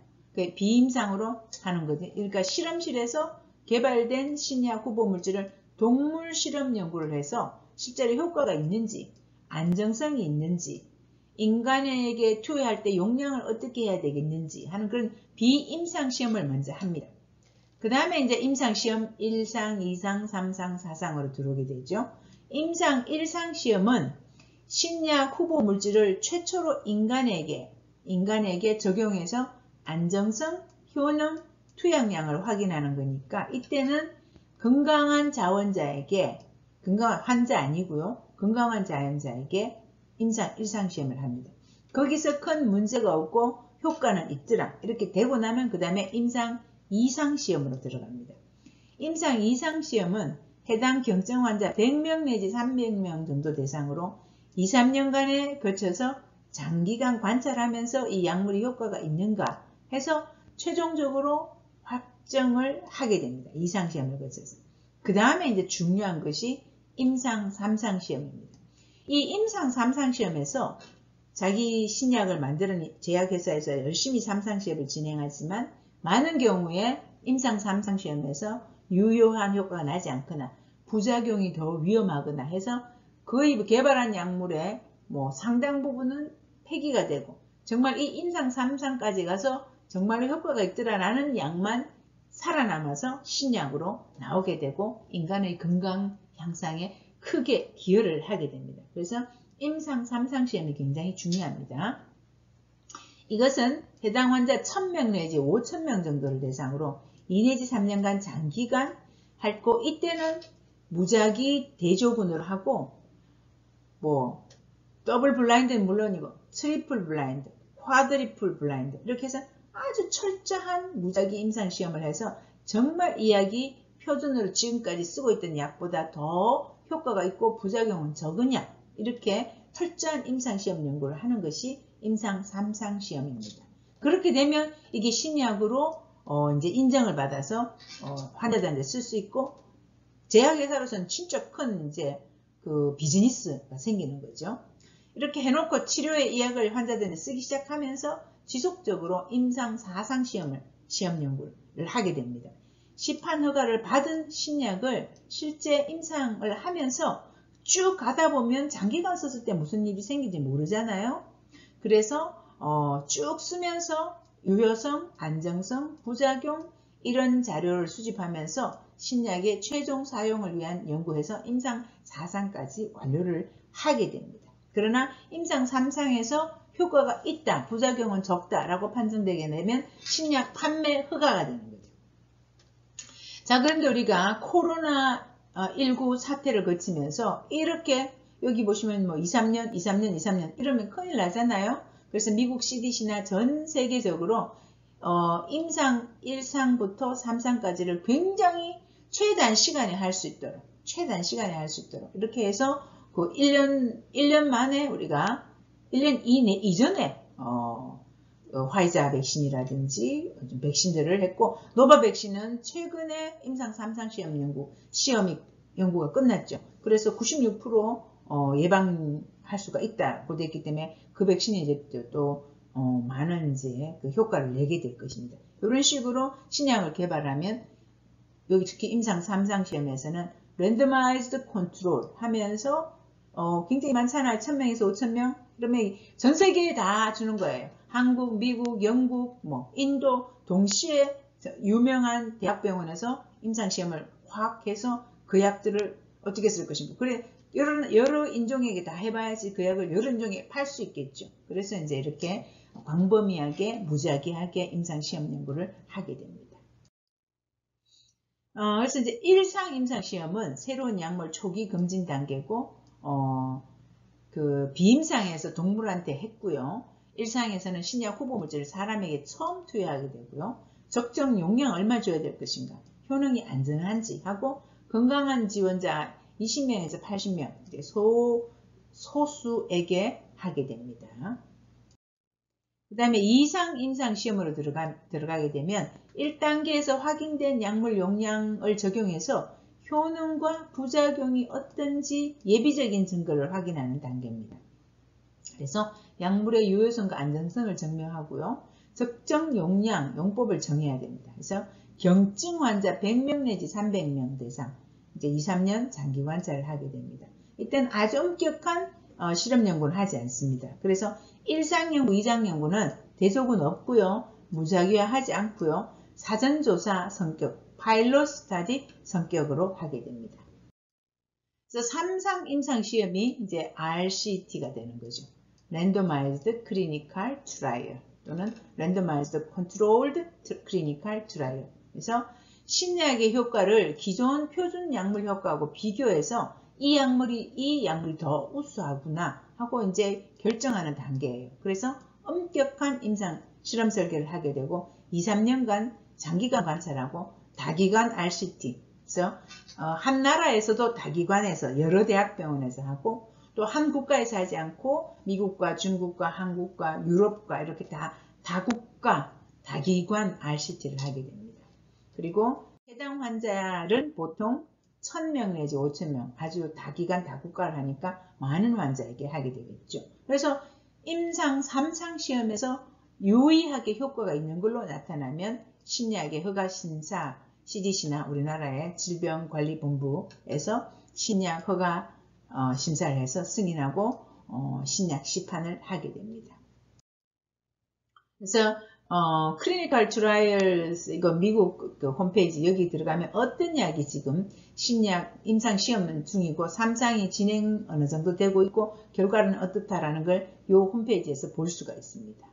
비임상으로 하는 거죠. 그러니까 실험실에서 개발된 신약 후보 물질을 동물 실험 연구를 해서 실제로 효과가 있는지, 안정성이 있는지, 인간에게 투여할 때 용량을 어떻게 해야 되겠는지 하는 그런 비임상 시험을 먼저 합니다. 그 다음에 이제 임상 시험 1상, 2상, 3상, 4상으로 들어오게 되죠. 임상 1상 시험은 신약 후보 물질을 최초로 인간에게 적용해서 안정성, 효능, 투약량을 확인하는 거니까 이때는 건강한 자원자에게, 건강한 환자 아니고요. 건강한 자원자에게 임상 1상 시험을 합니다. 거기서 큰 문제가 없고 효과는 있더라. 이렇게 되고 나면 그 다음에 임상 2상 시험으로 들어갑니다. 임상 2상 시험은 해당 경증 환자 100명 내지 300명 정도 대상으로 2, 3년간에 거쳐서 장기간 관찰하면서 이 약물이 효과가 있는가 해서 최종적으로 확정을 하게 됩니다. 2상 시험을 거쳐서. 그 다음에 이제 중요한 것이 임상 3상 시험입니다. 이 임상 3상 시험에서 자기 신약을 만드는 제약회사에서 열심히 3상 시험을 진행하지만 많은 경우에 임상 3상 시험에서 유효한 효과가 나지 않거나 부작용이 더 위험하거나 해서 거의 개발한 약물의 상당 부분은 폐기가 되고 정말 이 임상 3상까지 가서 정말로 효과가 있더라라는 약만 살아남아서 신약으로 나오게 되고 인간의 건강 향상에 크게 기여를 하게 됩니다. 그래서 임상 3상 시험이 굉장히 중요합니다. 이것은 해당 환자 1000명 내지 5000명 정도를 대상으로 2 내지 3년간 장기간 했고 이때는 무작위 대조군으로 하고 더블 블라인드는 물론이고 트리플 블라인드, 쿼드리플 블라인드 이렇게 해서 아주 철저한 무작위 임상 시험을 해서 정말 이 약이 표준으로 지금까지 쓰고 있던 약보다 더 효과가 있고 부작용은 적으냐 이렇게 철저한 임상 시험 연구를 하는 것이 임상 3상 시험입니다. 그렇게 되면 이게 신약으로 이제 인정을 받아서 환자들한테 쓸 수 있고 제약회사로서는 진짜 큰 이제 그 비즈니스가 생기는 거죠. 이렇게 해놓고 치료의 이 약을 환자들한테 쓰기 시작하면서 지속적으로 임상 4상 시험 연구를 하게 됩니다. 시판 허가를 받은 신약을 실제 임상을 하면서 쭉 가다 보면 장기간 썼을 때 무슨 일이 생길지 모르잖아요. 그래서 쭉 쓰면서 유효성, 안정성, 부작용 이런 자료를 수집하면서 신약의 최종 사용을 위한 연구해서 임상 4상까지 완료를 하게 됩니다. 그러나 임상 3상에서 효과가 있다, 부작용은 적다라고 판정되게 되면 신약 판매 허가가 되는 거죠. 자, 그런데 우리가 코로나19 사태를 거치면서 이렇게 여기 보시면 2, 3년 이러면 큰일 나잖아요. 그래서 미국 CDC나 전 세계적으로 임상 1상부터 3상까지를 굉장히 최단 시간에 할 수 있도록 이렇게 해서 그 1년 만에 우리가 1년 이전에 화이자 백신이라든지 백신들을 했고 노바 백신은 최근에 임상 3상 시험 연구가 끝났죠. 그래서 96% 예방할 수가 있다고 됐기 때문에 그 백신이 이제 또 많은 이제 그 효과를 내게 될 것입니다. 이런 식으로 신약을 개발하면 여기 특히 임상 3상 시험에서는 랜더마이즈드 컨트롤 하면서 굉장히 많잖아요. 1000명에서 5000명. 그러면 전 세계에 다 주는 거예요. 한국, 미국, 영국, 인도 동시에 유명한 대학병원에서 임상시험을 확 해서 그 약들을 어떻게 쓸 것인가. 그래, 여러 인종에게 다 해봐야지 그 약을 여러 인종에 팔 수 있겠죠. 그래서 이제 이렇게 광범위하게, 무작위하게 임상시험 연구를 하게 됩니다. 그래서 이제 1상 임상시험은 새로운 약물 초기 검진 단계고, 그 비임상에서 동물한테 했고요. 1상에서는 신약 후보 물질을 사람에게 처음 투여하게 되고요. 적정 용량 얼마 줘야 될 것인가, 효능이 안전한지 하고 건강한 지원자 20명에서 80명 소수에게 하게 됩니다. 그 다음에 이상 임상 시험으로 들어가게 되면 1단계에서 확인된 약물 용량을 적용해서 효능과 부작용이 어떤지 예비적인 증거를 확인하는 단계입니다. 그래서 약물의 유효성과 안전성을 증명하고요. 적정 용량, 용법을 정해야 됩니다. 그래서 경증 환자 100명 내지 300명 대상 이제 2, 3년 장기 관찰을 하게 됩니다. 이때는 아주 엄격한 실험 연구를 하지 않습니다. 그래서 1상 연구, 2상 연구는 대조군 없고요. 무작위화하지 않고요. 사전조사 성격, 파일럿 스타디 성격으로 하게 됩니다. 그래서 3상 임상 시험이 이제 RCT가 되는 거죠. Randomized Clinical Trial 또는 Randomized Controlled Clinical Trial. 그래서 신약의 효과를 기존 표준 약물 효과하고 비교해서 이 약물이 더 우수하구나 하고 이제 결정하는 단계예요. 그래서 엄격한 임상 실험 설계를 하게 되고 2, 3년간 장기간 관찰하고 다기관 RCT. 그래서 한 나라에서도 다기관에서 여러 대학병원에서 하고 또 한 국가에서 하지 않고 미국과 중국과 한국과 유럽과 이렇게 다국가 다기관 RCT를 하게 됩니다. 그리고 해당 환자는 보통 1000명 내지 5000명 아주 다기관 다국가를 하니까 많은 환자에게 하게 되겠죠. 그래서 임상 3상 시험에서 유의하게 효과가 있는 걸로 나타나면 신약의 허가심사 CDC나 우리나라의 질병관리본부에서 신약 허가 심사를 해서 승인하고 신약 시판을 하게 됩니다. 그래서 클리니컬 트라이얼스 이거 미국 그 홈페이지 여기 들어가면 어떤 약이 지금 신약 임상 시험 중이고 3상이 진행 어느 정도 되고 있고 결과는 어떻다라는 걸 이 홈페이지에서 볼 수가 있습니다.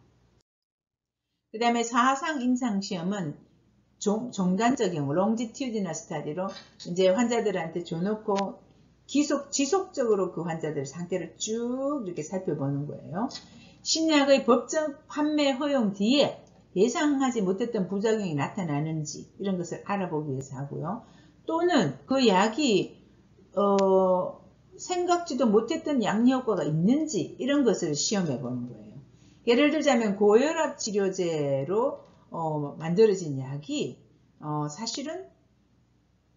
그 다음에 4상 임상 시험은 종단적 경우 longitudinal study로 이제 환자들한테 줘놓고 지속적으로 그 환자들 상태를 쭉 이렇게 살펴보는 거예요. 신약의 법적 판매 허용 뒤에 예상하지 못했던 부작용이 나타나는지 이런 것을 알아보기 위해서 하고요. 또는 그 약이 생각지도 못했던 양효과가 있는지 이런 것을 시험해 보는 거예요. 예를 들자면 고혈압 치료제로 만들어진 약이 사실은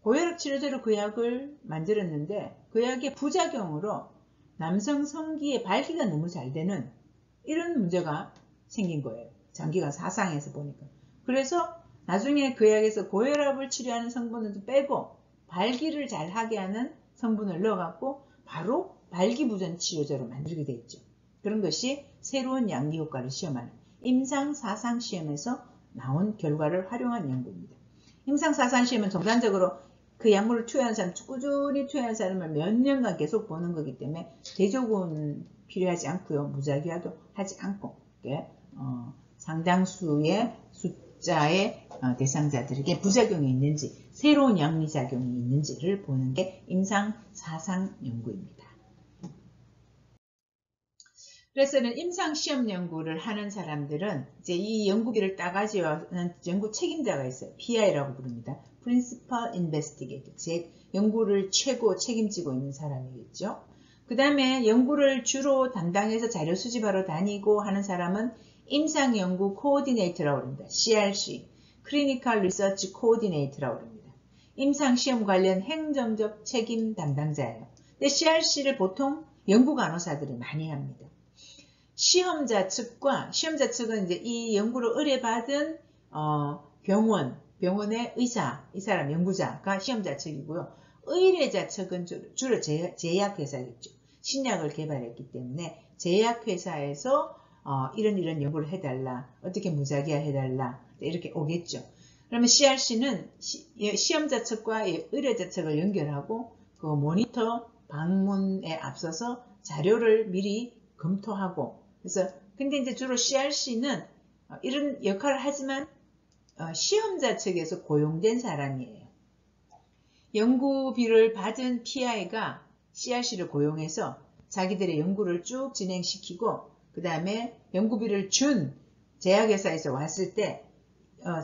고혈압 치료제로 그 약을 만들었는데 그 약의 부작용으로 남성 성기의 발기가 너무 잘 되는 이런 문제가 생긴 거예요. 장기간 4상에서 보니까. 그래서 나중에 그 약에서 고혈압을 치료하는 성분을 빼고 발기를 잘 하게 하는 성분을 넣어갖고 바로 발기부전 치료제로 만들게 됐죠. 그런 것이 새로운 양리 효과를 시험하는 임상 4상 시험에서 나온 결과를 활용한 연구입니다. 임상 4상 시험은 정상적으로 그 약물을 투여하는 사람, 꾸준히 투여하는 사람을 몇 년간 계속 보는 거기 때문에 대조군 필요하지 않고요. 무작위화도 하지 않고 상당수의 숫자의 대상자들에게 부작용이 있는지 새로운 양리작용이 있는지를 보는 게 임상 4상 연구입니다. 그래서는 임상시험 연구를 하는 사람들은 이제 이 연구비를 따가지고는 연구 책임자가 있어요. PI라고 부릅니다. Principal Investigator. 즉 연구를 최고 책임지고 있는 사람이겠죠. 그 다음에 연구를 주로 담당해서 자료 수집하러 다니고 하는 사람은 임상연구 코디네이터라고 합니다. CRC, Clinical Research Coordinator라고 합니다. 임상시험 관련 행정적 책임 담당자예요. 근데 CRC를 보통 연구간호사들이 많이 합니다. 시험자 측은 이제 이 연구를 의뢰받은 병원의 의사, 이 사람 연구자가 시험자 측이고요. 의뢰자 측은 주로 제약회사겠죠. 신약을 개발했기 때문에 제약회사에서 이런 연구를 해달라, 어떻게 무작위화 해달라 이렇게 오겠죠. 그러면 CRC는 시험자 측과 의뢰자 측을 연결하고 그 모니터 방문에 앞서서 자료를 미리 검토하고 그래서 근데 이제 주로 CRC는 이런 역할을 하지만 시험자 측에서 고용된 사람이에요. 연구비를 받은 PI가 CRC를 고용해서 자기들의 연구를 쭉 진행시키고 그 다음에 연구비를 준 제약회사에서 왔을 때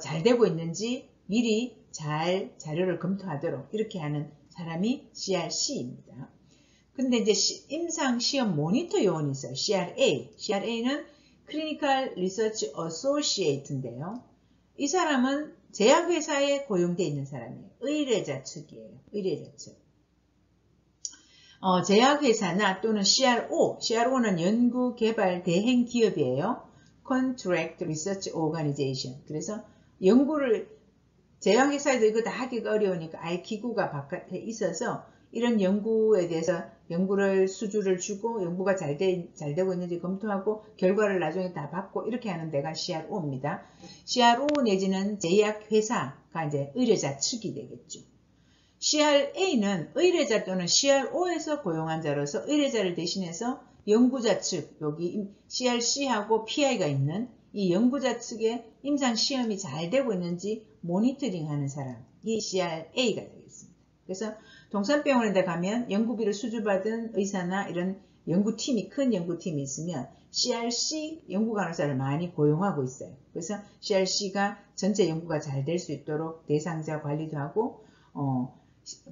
잘 되고 있는지 미리 잘 자료를 검토하도록 이렇게 하는 사람이 CRC입니다. 근데 이제 임상 시험 모니터 요원이 있어요. CRA. CRA는 Clinical Research Associate인데요. 이 사람은 제약회사에 고용되어 있는 사람이에요. 의뢰자 측이에요. 의뢰자 측. 제약회사나 또는 CRO는 연구개발 대행 기업이에요. Contract Research Organization. 그래서 연구를 제약회사에도 이거 다 하기가 어려우니까 아예 기구가 바깥에 있어서 이런 연구에 대해서 연구를 수주를 주고 연구가 잘 되고 있는지 검토하고 결과를 나중에 다 받고 이렇게 하는 데가 CRO입니다. CRO 내지는 제약회사가 이제 의뢰자 측이 되겠죠. CRA는 의뢰자 또는 CRO에서 고용한 자로서 의뢰자를 대신해서 연구자 측, 여기 CRC하고 PI가 있는 이 연구자 측의 임상시험이 잘 되고 있는지 모니터링하는 사람이 CRA가 되겠습니다. 그래서 동산병원에 가면 연구비를 수주받은 의사나 이런 연구팀이, 큰 연구팀이 있으면 CRC 연구간호사를 많이 고용하고 있어요. 그래서 CRC가 전체 연구가 잘 될 수 있도록 대상자 관리도 하고,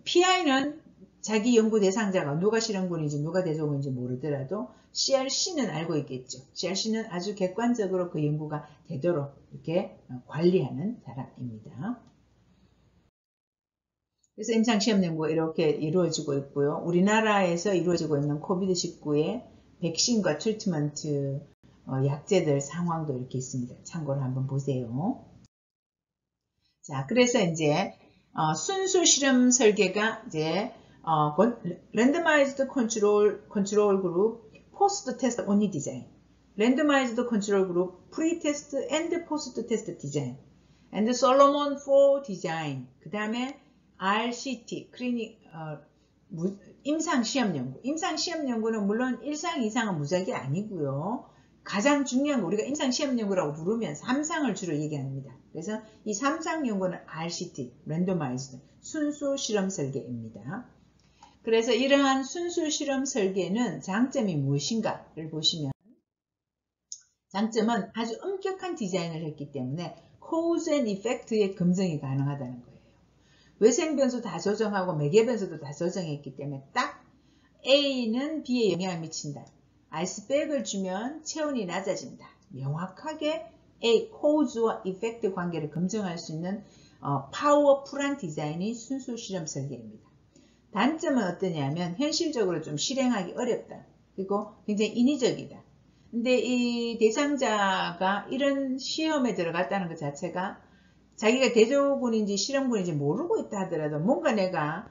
PI는 자기 연구 대상자가 누가 실험군인지 누가 대조군인지 모르더라도 CRC는 알고 있겠죠. CRC는 아주 객관적으로 그 연구가 되도록 이렇게 관리하는 사람입니다. 그래서 임상시험 연구가 이렇게 이루어지고 있고요. 우리나라에서 이루어지고 있는 코비드19의 백신과 트리트먼트 약제들 상황도 이렇게 있습니다. 참고로 한번 보세요. 자, 그래서 이제 순수 실험 설계가 이제 randomized control group, post test only design, randomized control group, pre-test and post-test design, and Solomon 4 design. 그 다음에 RCT, 임상시험 연구. 임상시험 연구는 물론 1상, 2상은 무작위 아니고요. 가장 중요한 거 우리가 임상시험 연구라고 부르면 3상을 주로 얘기합니다. 그래서 이 3상 연구는 RCT, Randomized, 순수 실험 설계입니다. 그래서 이러한 순수 실험 설계는 장점이 무엇인가를 보시면 장점은 아주 엄격한 디자인을 했기 때문에 Cause and Effect의 검증이 가능하다는 거예요. 외생변수 다 조정하고 매개변수도 다 조정했기 때문에 딱 A는 B에 영향을 미친다. 아이스백을 주면 체온이 낮아진다. 명확하게 A, Cause와 Effect 관계를 검증할 수 있는 파워풀한 디자인이 순수 실험 설계입니다. 단점은 어떠냐면 현실적으로 좀 실행하기 어렵다. 그리고 굉장히 인위적이다. 근데 이 대상자가 이런 시험에 들어갔다는 것 자체가 자기가 대조군인지 실험군인지 모르고 있다 하더라도 뭔가 내가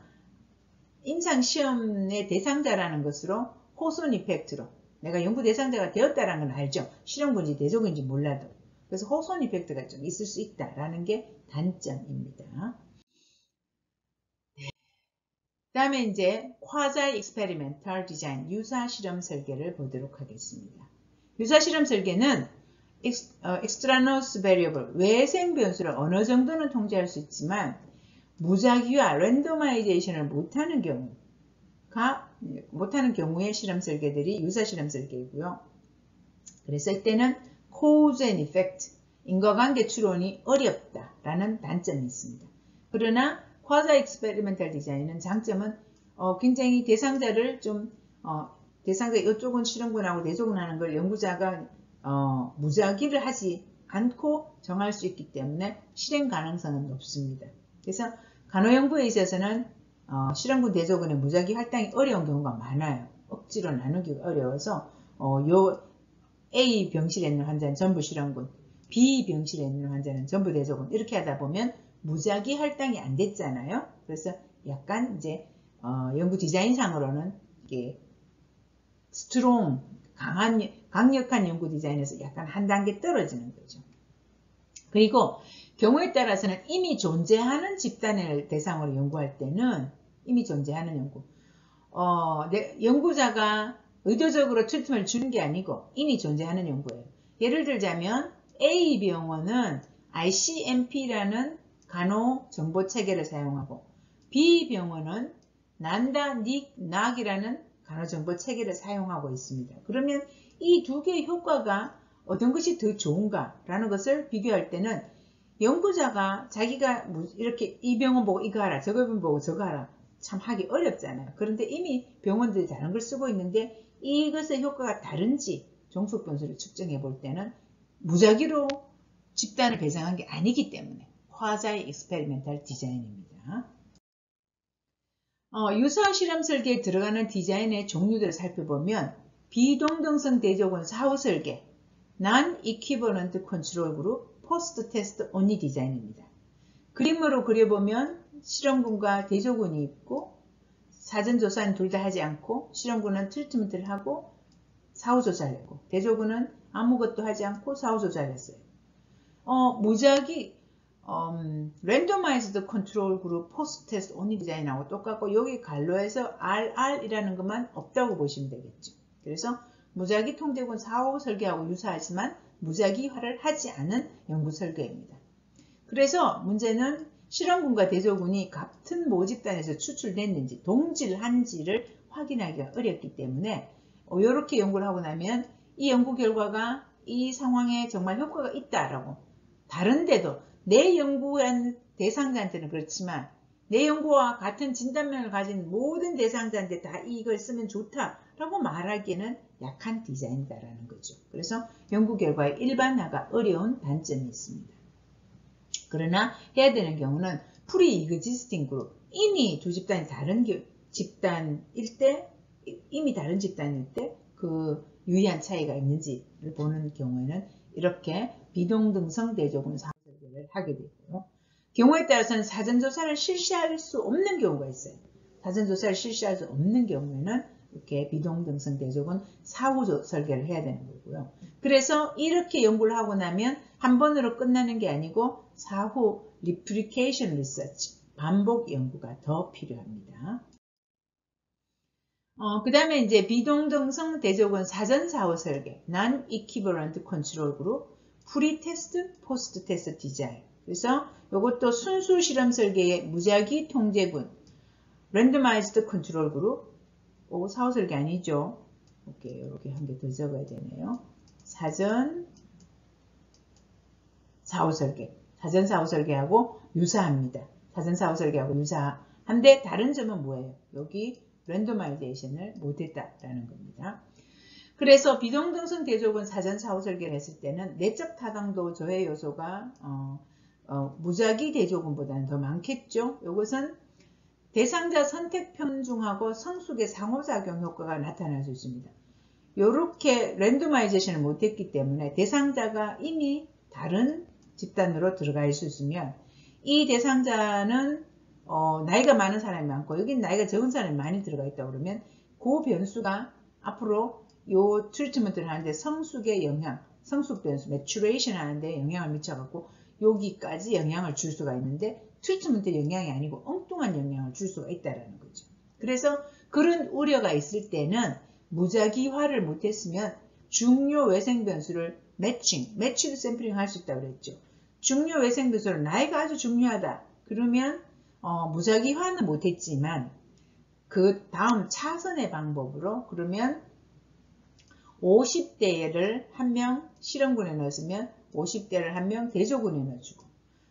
임상시험의 대상자라는 것으로 호손 이펙트로 내가 연구 대상자가 되었다는 건 알죠. 실험군인지 대조군인지 몰라도. 그래서 호손 이펙트가 좀 있을 수 있다라는 게 단점입니다. 그 다음에 이제 quasi experimental design, 유사 실험 설계를 보도록 하겠습니다. 유사 실험 설계는 extraneous variable, 외생 변수를 어느 정도는 통제할 수 있지만 무작위와 랜더마이제이션을 못하는 경우의 실험 설계들이 유사 실험 설계이고요. 그래서 이때는 cause and effect, 인과관계 추론이 어렵다라는 단점이 있습니다. 그러나 quasi experimental design은 장점은 굉장히 대상자를 대상자 이쪽은 실험군하고 대조군하는 걸 연구자가 무작위를 하지 않고 정할 수 있기 때문에 실행 가능성은 높습니다. 그래서 간호연구에 있어서는 실험군 대조군의 무작위 할당이 어려운 경우가 많아요. 억지로 나누기가 어려워서 요 A 병실에 있는 환자는 전부 실험군, B 병실에 있는 환자는 전부 대조군 이렇게 하다 보면 무작위 할당이 안 됐잖아요. 그래서 약간 이제 연구 디자인상으로는 이게 스트롱, 강력한 연구 디자인에서 약간 한 단계 떨어지는 거죠. 그리고 경우에 따라서는 이미 존재하는 집단을 대상으로 연구할 때는 이미 존재하는 연구, 연구자가 의도적으로 트리트먼트를 주는 게 아니고 이미 존재하는 연구예요. 예를 들자면 A병원은 ICMP라는 간호정보체계를 사용하고 B병원은 난다닉낙이라는 간호정보체계를 사용하고 있습니다. 그러면 이 두 개의 효과가 어떤 것이 더 좋은가라는 것을 비교할 때는 연구자가 자기가 이렇게 이 병원 보고 이거 하라, 저거 병원 보고 저거 하라, 참 하기 어렵잖아요. 그런데 이미 병원들이 다른 걸 쓰고 있는데 이것의 효과가 다른지 종속 변수를 측정해 볼 때는 무작위로 집단을 배정한 게 아니기 때문에 quasi experimental 디자인입니다. 유사 실험 설계에 들어가는 디자인의 종류들을 살펴보면 비동등성 대조군 사후 설계, Non-Equivalent Control Group, Post-Test Only 디자인입니다. 그림으로 그려보면 실험군과 대조군이 있고 사전조사는 둘 다 하지 않고 실험군은 트리트먼트를 하고 사후조사를 했고 대조군은 아무것도 하지 않고 사후조사를 했어요. 무작위 랜더마이즈드 컨트롤 그룹 포스트 테스트 온리 디자인하고 똑같고 여기 갈로에서 RR이라는 것만 없다고 보시면 되겠죠. 그래서 무작위 통제군 사후 설계하고 유사하지만 무작위화를 하지 않은 연구 설계입니다. 그래서 문제는 실험군과 대조군이 같은 모집단에서 추출됐는지 동질한지를 확인하기가 어렵기 때문에 이렇게 연구를 하고 나면 이 연구 결과가 이 상황에 정말 효과가 있다라고 다른데도 내 연구한 대상자한테는 그렇지만 내 연구와 같은 진단면을 가진 모든 대상자한테 다 이걸 쓰면 좋다라고 말하기에는 약한 디자인이다라는 거죠. 그래서 연구 결과에 일반화가 어려운 단점이 있습니다. 그러나 해야 되는 경우는 pre-existing group, 이미 두 집단이 다른 집단일 때 그 유의한 차이가 있는지를 보는 경우에는 이렇게 비동등성 대조군 사후설계를 하게 되고요. 경우에 따라서는 사전조사를 실시할 수 없는 경우가 있어요. 사전조사를 실시할 수 없는 경우에는 이렇게 비동등성 대조군 사후 설계를 해야 되는 거고요. 그래서 이렇게 연구를 하고 나면 한 번으로 끝나는 게 아니고 사후 replication research, 반복 연구가 더 필요합니다. 그 다음에 이제 비동등성 대조군 사전 사후 설계, non-equivalent control group, pre-test, post-test 디자인. 그래서 이것도 순수 실험 설계의 무작위 통제군, randomized control group, 사후 설계 아니죠? 이렇게 한 개 더 적어야 되네요. 사전 사후 설계. 사전 사후 설계하고 유사합니다. 사전 사후 설계하고 유사한데 다른 점은 뭐예요? 여기 랜더마이제이션을 못했다라는 겁니다. 그래서 비동등성 대조군 사전 사후 설계를 했을 때는 내적 타당도 조회 요소가 무작위 대조군보다는 더 많겠죠. 이것은 대상자 선택 편중하고 성숙의 상호작용 효과가 나타날 수 있습니다. 이렇게 랜더마이제이션을 못했기 때문에 대상자가 이미 다른 집단으로 들어가 있을 수 있으면 이 대상자는 나이가 많은 사람이 많고 여기는 나이가 적은 사람이 많이 들어가 있다 그러면 그 변수가 앞으로 이 트리트먼트를 하는데 성숙의 영향, 성숙 변수, 매추레이션 하는데 영향을 미쳐갖고 여기까지 영향을 줄 수가 있는데 트리트먼트 영향이 아니고 엉뚱한 영향을 줄 수가 있다는 거죠. 그래서 그런 우려가 있을 때는 무작위화를 못했으면 중요 외생 변수를 매치드 샘플링 할 수 있다고 그랬죠. 중요 외생 변수로 나이가 아주 중요하다. 그러면 무작위화는 못했지만 그 다음 차선의 방법으로 그러면 50대를 한 명 실험군에 넣었으면 50대를 한 명 대조군에 넣어주고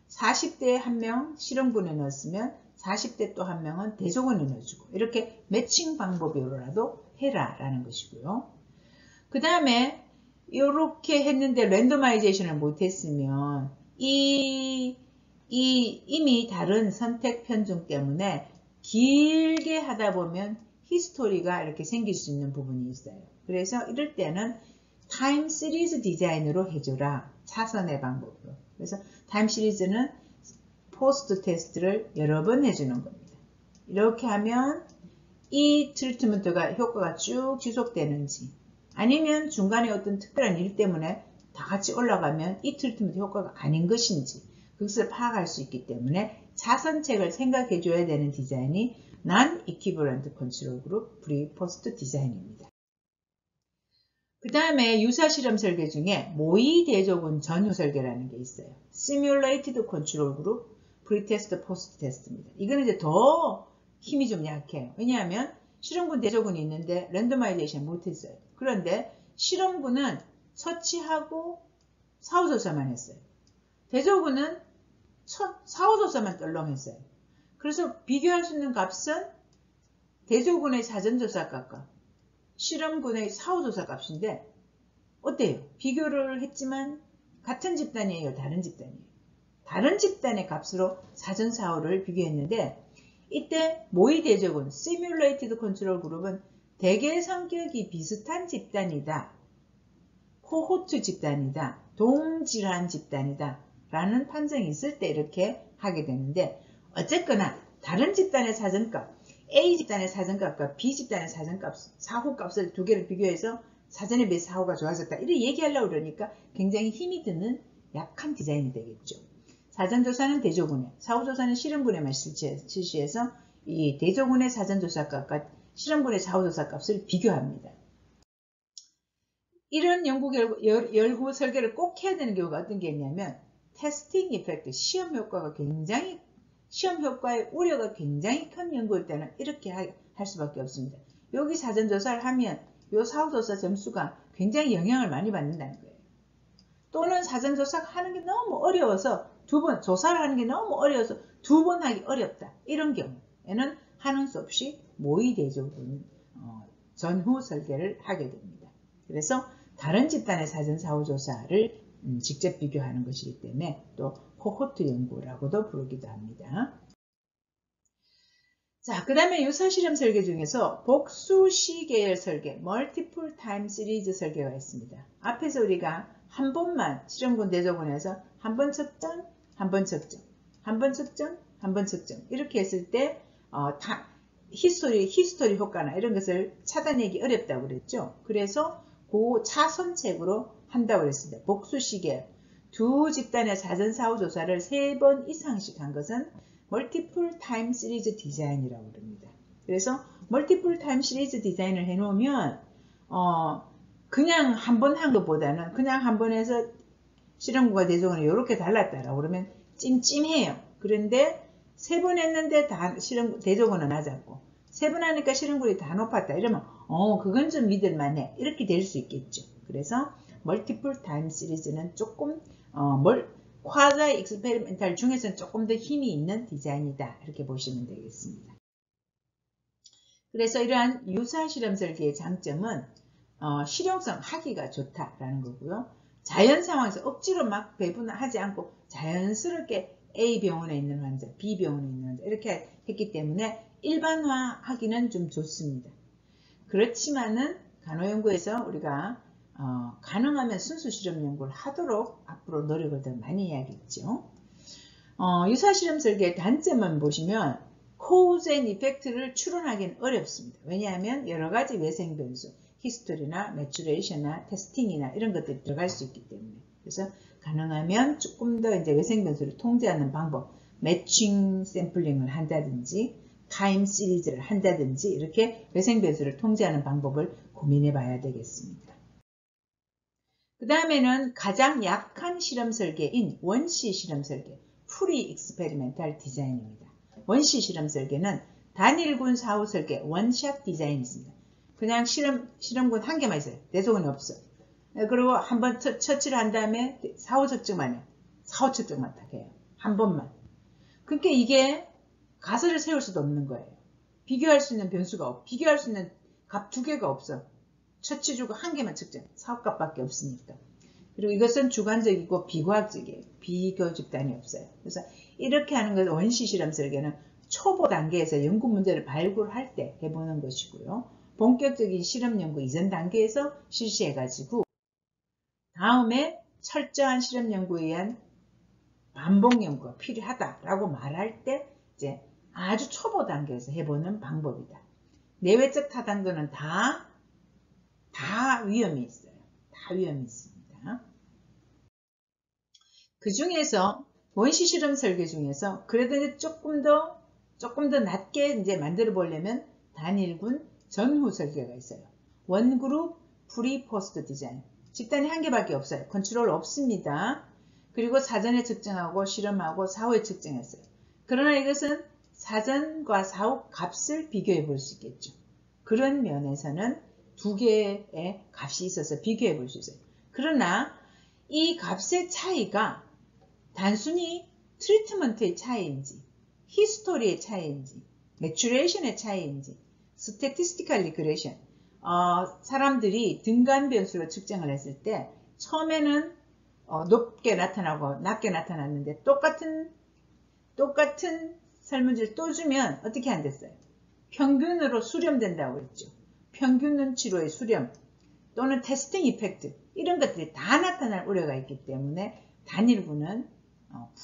40대에 한 명 실험군에 넣었으면 40대 또 한 명은 대조군에 넣어주고 이렇게 매칭 방법으로라도 해라라는 것이고요. 그 다음에 이렇게 했는데 랜더마이제이션을 못했으면 이미 다른 선택 편중 때문에 길게 하다 보면 히스토리가 이렇게 생길 수 있는 부분이 있어요. 그래서 이럴 때는 타임 시리즈 디자인으로 해줘라. 차선의 방법으로. 그래서 타임 시리즈는 포스트 테스트를 여러 번 해주는 겁니다. 이렇게 하면 이 트리트먼트가 효과가 쭉 지속되는지 아니면 중간에 어떤 특별한 일 때문에 다 같이 올라가면 이 트리트먼트 효과가 아닌 것인지 그것을 파악할 수 있기 때문에 차선책을 생각해 줘야 되는 디자인이 Non-Equivalent Control Group Pre-Post 디자인입니다. 그 다음에 유사 실험 설계 중에 모의 대조군 전후 설계라는 게 있어요. Simulated Control Group Pre-Test, Post-Test입니다. 이거는 이제 더 힘이 좀 약해요. 왜냐하면 실험군 대조군이 있는데 랜더마이제이션 못했어요. 그런데 실험군은 처치하고 사후조사만 했어요. 대조군은 사후조사만 떨렁했어요. 그래서 비교할 수 있는 값은 대조군의 사전조사 값과 실험군의 사후조사 값인데 어때요? 비교를 했지만 같은 집단이에요? 다른 집단이에요? 다른 집단의 값으로 사전 사후를 비교했는데 이때 모의 대조군 Simulated Control Group은 대개 성격이 비슷한 집단이다. 코호트 집단이다. 동질환 집단이다. 라는 판정이 있을 때 이렇게 하게 되는데 어쨌거나 다른 집단의 사전값 A 집단의 사전값과 B 집단의 사전값, 사후값을 두 개를 비교해서 사전에 비해 사후가 좋아졌다. 이렇게 얘기하려고 그러니까 굉장히 힘이 드는 약한 디자인이 되겠죠. 사전조사는 대조군에, 사후조사는 실험군에만 실시해서 이 대조군의 사전조사값과 실험군의 사후조사값을 비교합니다. 이런 연구 설계를 꼭 해야 되는 경우가 어떤 게 있냐면 테스팅 이펙트, 시험 효과의 우려가 굉장히 큰 연구일 때는 이렇게 할 수밖에 없습니다. 여기 사전조사를 하면 이 사후조사 점수가 굉장히 영향을 많이 받는다는 거예요. 또는 사전조사 하는 게 너무 어려워서 조사를 하는 게 너무 어려워서 2번 하기 어렵다. 이런 경우에는 하는 수 없이 모의 대조군 전후 설계를 하게 됩니다. 그래서 다른 집단의 사전 사후조사를 직접 비교하는 것이기 때문에 또 코호트 연구라고도 부르기도 합니다. 자, 그 다음에 유사실험 설계 중에서 복수시 계열 설계, 멀티플 타임 시리즈 설계가 있습니다. 앞에서 우리가 한 번만 실험군 대조군에서 한 번 측정, 한 번 측정, 한 번 측정, 한 번 측정 이렇게 했을 때 히스토리 효과나 이런 것을 찾아내기 어렵다고 그랬죠. 그래서 그 차선책으로 한다고 그랬습니다. 복수시 계열 두 집단의 사전 사후 조사를 3번 이상씩 한 것은 멀티플 타임 시리즈 디자인이라고 합니다. 그래서 멀티플 타임 시리즈 디자인을 해놓으면 그냥 한 번 한 것보다는 그냥 한 번 해서 실험군과 대조군이 이렇게 달랐다라고 그러면 찜찜해요. 그런데 3번 했는데 대조군은 낮았고 3번 하니까 실험군이 다 높았다. 이러면 그건 좀 믿을만해. 이렇게 될 수 있겠죠. 그래서 멀티플 타임 시리즈는 조금 쿼자 익스페리멘탈 중에서는 조금 더 힘이 있는 디자인이다. 이렇게 보시면 되겠습니다. 그래서 이러한 유사 실험 설계의 장점은 실용성 하기가 좋다라는 거고요. 자연 상황에서 억지로 막 배분하지 않고 자연스럽게 A 병원에 있는 환자, B 병원에 있는 환자 이렇게 했기 때문에 일반화하기는 좀 좋습니다. 그렇지만은 간호연구에서 우리가 가능하면 순수 실험 연구를 하도록 앞으로 노력을 더 많이 해야겠죠. 유사 실험 설계의 단점은 보시면 코우즈 앤 이펙트를 추론하기는 어렵습니다. 왜냐하면 여러 가지 외생 변수, 히스토리나 매추레이션이나 테스팅이나 이런 것들이 들어갈 수 있기 때문에 그래서 가능하면 조금 더 이제 외생 변수를 통제하는 방법, 매칭 샘플링을 한다든지 타임 시리즈를 한다든지 이렇게 외생 변수를 통제하는 방법을 고민해 봐야 되겠습니다. 그 다음에는 가장 약한 실험 설계인 원시 실험 설계, 프리 익스페리멘탈 디자인입니다. 원시 실험 설계는 단일군 사후 설계, 원샷 디자인이 있습니다. 그냥 실험군 한 개만 있어요. 대조군이 없어. 그리고 한번 처치를 한 다음에 사후 측정만 해요. 사후 측정만 딱 해요. 한 번만. 그러니까 이게 가설을 세울 수도 없는 거예요. 비교할 수 있는 변수가 비교할 수 있는 값 2개가 없어. 처치 주고 한 개만 측정. 사후값밖에 없으니까. 그리고 이것은 주관적이고 비과학적이에요. 비교 집단이 없어요. 그래서 이렇게 하는 것은 원시 실험 설계는 초보 단계에서 연구 문제를 발굴할 때 해보는 것이고요. 본격적인 실험 연구 이전 단계에서 실시해가지고 다음에 철저한 실험 연구에 의한 반복 연구가 필요하다라고 말할 때 이제 아주 초보 단계에서 해보는 방법이다. 내외적 타당도는 다 위험이 있어요. 다 위험이 있습니다. 그 중에서 원시 실험 설계 중에서 그래도 이제 조금 더 낮게 이제 만들어 보려면 단일군 전후 설계가 있어요. 원그룹 프리 포스트 디자인. 집단이 한 개밖에 없어요. 컨트롤 없습니다. 그리고 사전에 측정하고 실험하고 사후에 측정했어요. 그러나 이것은 사전과 사후 값을 비교해 볼 수 있겠죠. 그런 면에서는 두 개의 값이 있어서 비교해 볼 수 있어요. 그러나 이 값의 차이가 단순히 트리트먼트의 차이인지, 히스토리의 차이인지, 매추레이션의 차이인지, statistical regression. 사람들이 등간 변수로 측정을 했을 때 처음에는 높게 나타나고 낮게 나타났는데 똑같은 설문지를 또 주면 어떻게 안 됐어요? 평균으로 수렴된다고 했죠. 평균 눈치로의 수렴 또는 테스팅 이펙트 이런 것들이 다 나타날 우려가 있기 때문에 단일구는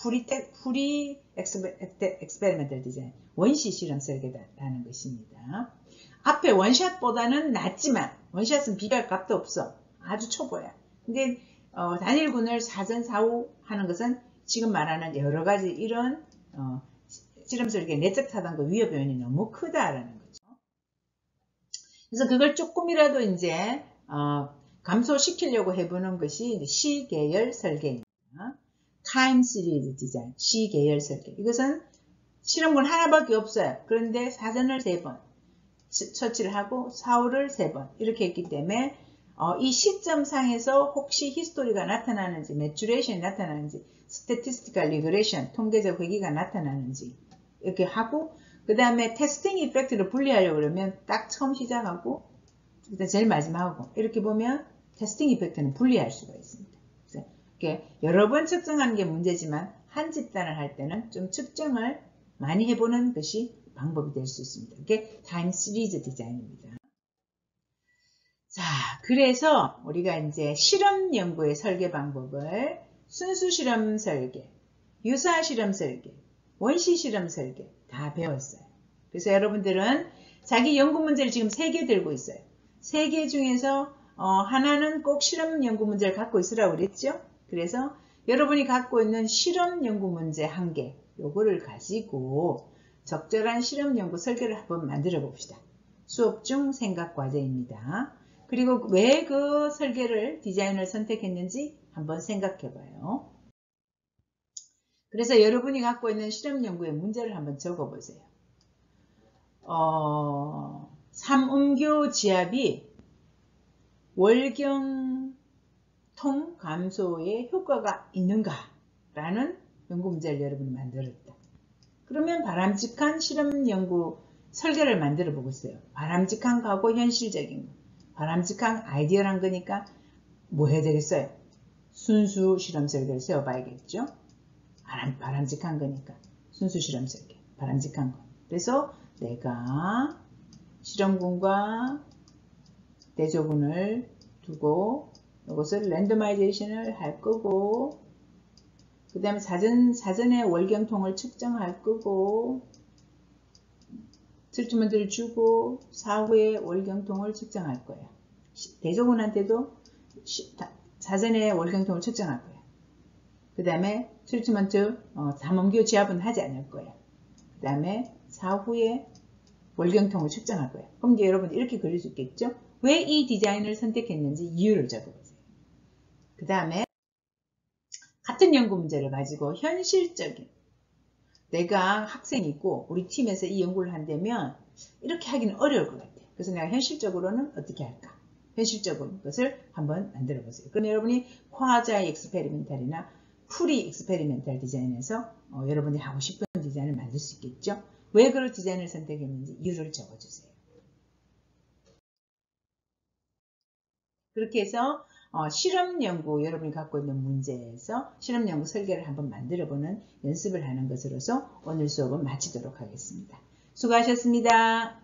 프리 엑스페리멘탈 디자인 원시 실험 설계다라는 것입니다. 앞에 원샷보다는 낫지만 원샷은 비교할 값도 없어. 아주 초보야. 근데 단일군을 사전 사후 하는 것은 지금 말하는 여러 가지 이런 실험 설계 내적 타당과 위협 요인이 너무 크다라는 거죠. 그래서 그걸 조금이라도 이제 감소시키려고 해보는 것이 시계열 설계입니다. 타임 시리즈 디자인, 시계열 설계. 이것은 실험군 하나밖에 없어요. 그런데 사전을 3번 처치를 하고 사후를 3번 이렇게 했기 때문에 이 시점상에서 혹시 히스토리가 나타나는지, 매추레이션이 나타나는지, 스태티스티컬 리그레션, 통계적 회귀가 나타나는지 이렇게 하고 그 다음에 테스팅 이펙트를 분리하려고 그러면 딱 처음 시작하고 일단 제일 마지막하고 이렇게 보면 테스팅 이펙트는 분리할 수가 있습니다. 그래서 이렇게 여러 번 측정하는 게 문제지만 한 집단을 할 때는 좀 측정을 많이 해보는 것이 방법이 될 수 있습니다. 이게 타임 시리즈 디자인입니다. 자, 그래서 우리가 이제 실험 연구의 설계 방법을 순수 실험 설계, 유사 실험 설계, 원시 실험 설계 다 배웠어요. 그래서 여러분들은 자기 연구 문제를 지금 3개 들고 있어요. 3개 중에서 하나는 꼭 실험 연구 문제를 갖고 있으라고 그랬죠. 그래서 여러분이 갖고 있는 실험 연구 문제 1개 요거를 가지고 적절한 실험 연구 설계를 한번 만들어 봅시다. 수업 중 생각 과제입니다. 그리고 왜 그 설계를 디자인을 선택했는지 한번 생각해 봐요. 그래서 여러분이 갖고 있는 실험 연구의 문제를 한번 적어 보세요. 삼음교 지압이 월경통 감소에 효과가 있는가? 라는 연구 문제를 여러분이 만들었다. 그러면 바람직한 실험 연구 설계를 만들어 보겠어요. 바람직한 거하고 현실적인 거. 바람직한 아이디어란 거니까 뭐 해야 되겠어요? 순수 실험 설계를 세워봐야겠죠? 바람직한 거니까. 순수 실험 설계. 바람직한 거. 그래서 내가 실험군과 대조군을 두고 이것을 랜더마이제이션을 할 거고 그 다음에 사전에 월경통을 측정할 거고 트리트먼트를 주고 사후에 월경통을 측정할 거야. 대조군한테도 사전에 월경통을 측정할 거야. 그 다음에 트리트먼트 삼음교 지압은 하지 않을 거야. 그 다음에 사후에 월경통을 측정할 거야. 그럼 이제 여러분 이렇게 그릴 수 있겠죠? 왜 이 디자인을 선택했는지 이유를 적어보세요. 그 다음에 같은 연구 문제를 가지고 현실적인 내가 학생이고 우리 팀에서 이 연구를 한다면 이렇게 하기는 어려울 것 같아요. 그래서 내가 현실적으로는 어떻게 할까? 현실적인 것을 한번 만들어 보세요. 그럼 여러분이 과자의 엑스페리멘탈이나 프리 엑스페리멘탈 디자인에서 여러분이 하고 싶은 디자인을 만들 수 있겠죠? 왜 그런 디자인을 선택했는지 이유를 적어주세요. 그렇게 해서 실험 연구, 여러분이 갖고 있는 문제에서 실험 연구 설계를 한번 만들어 보는 연습을 하는 것으로서 오늘 수업은 마치도록 하겠습니다. 수고하셨습니다.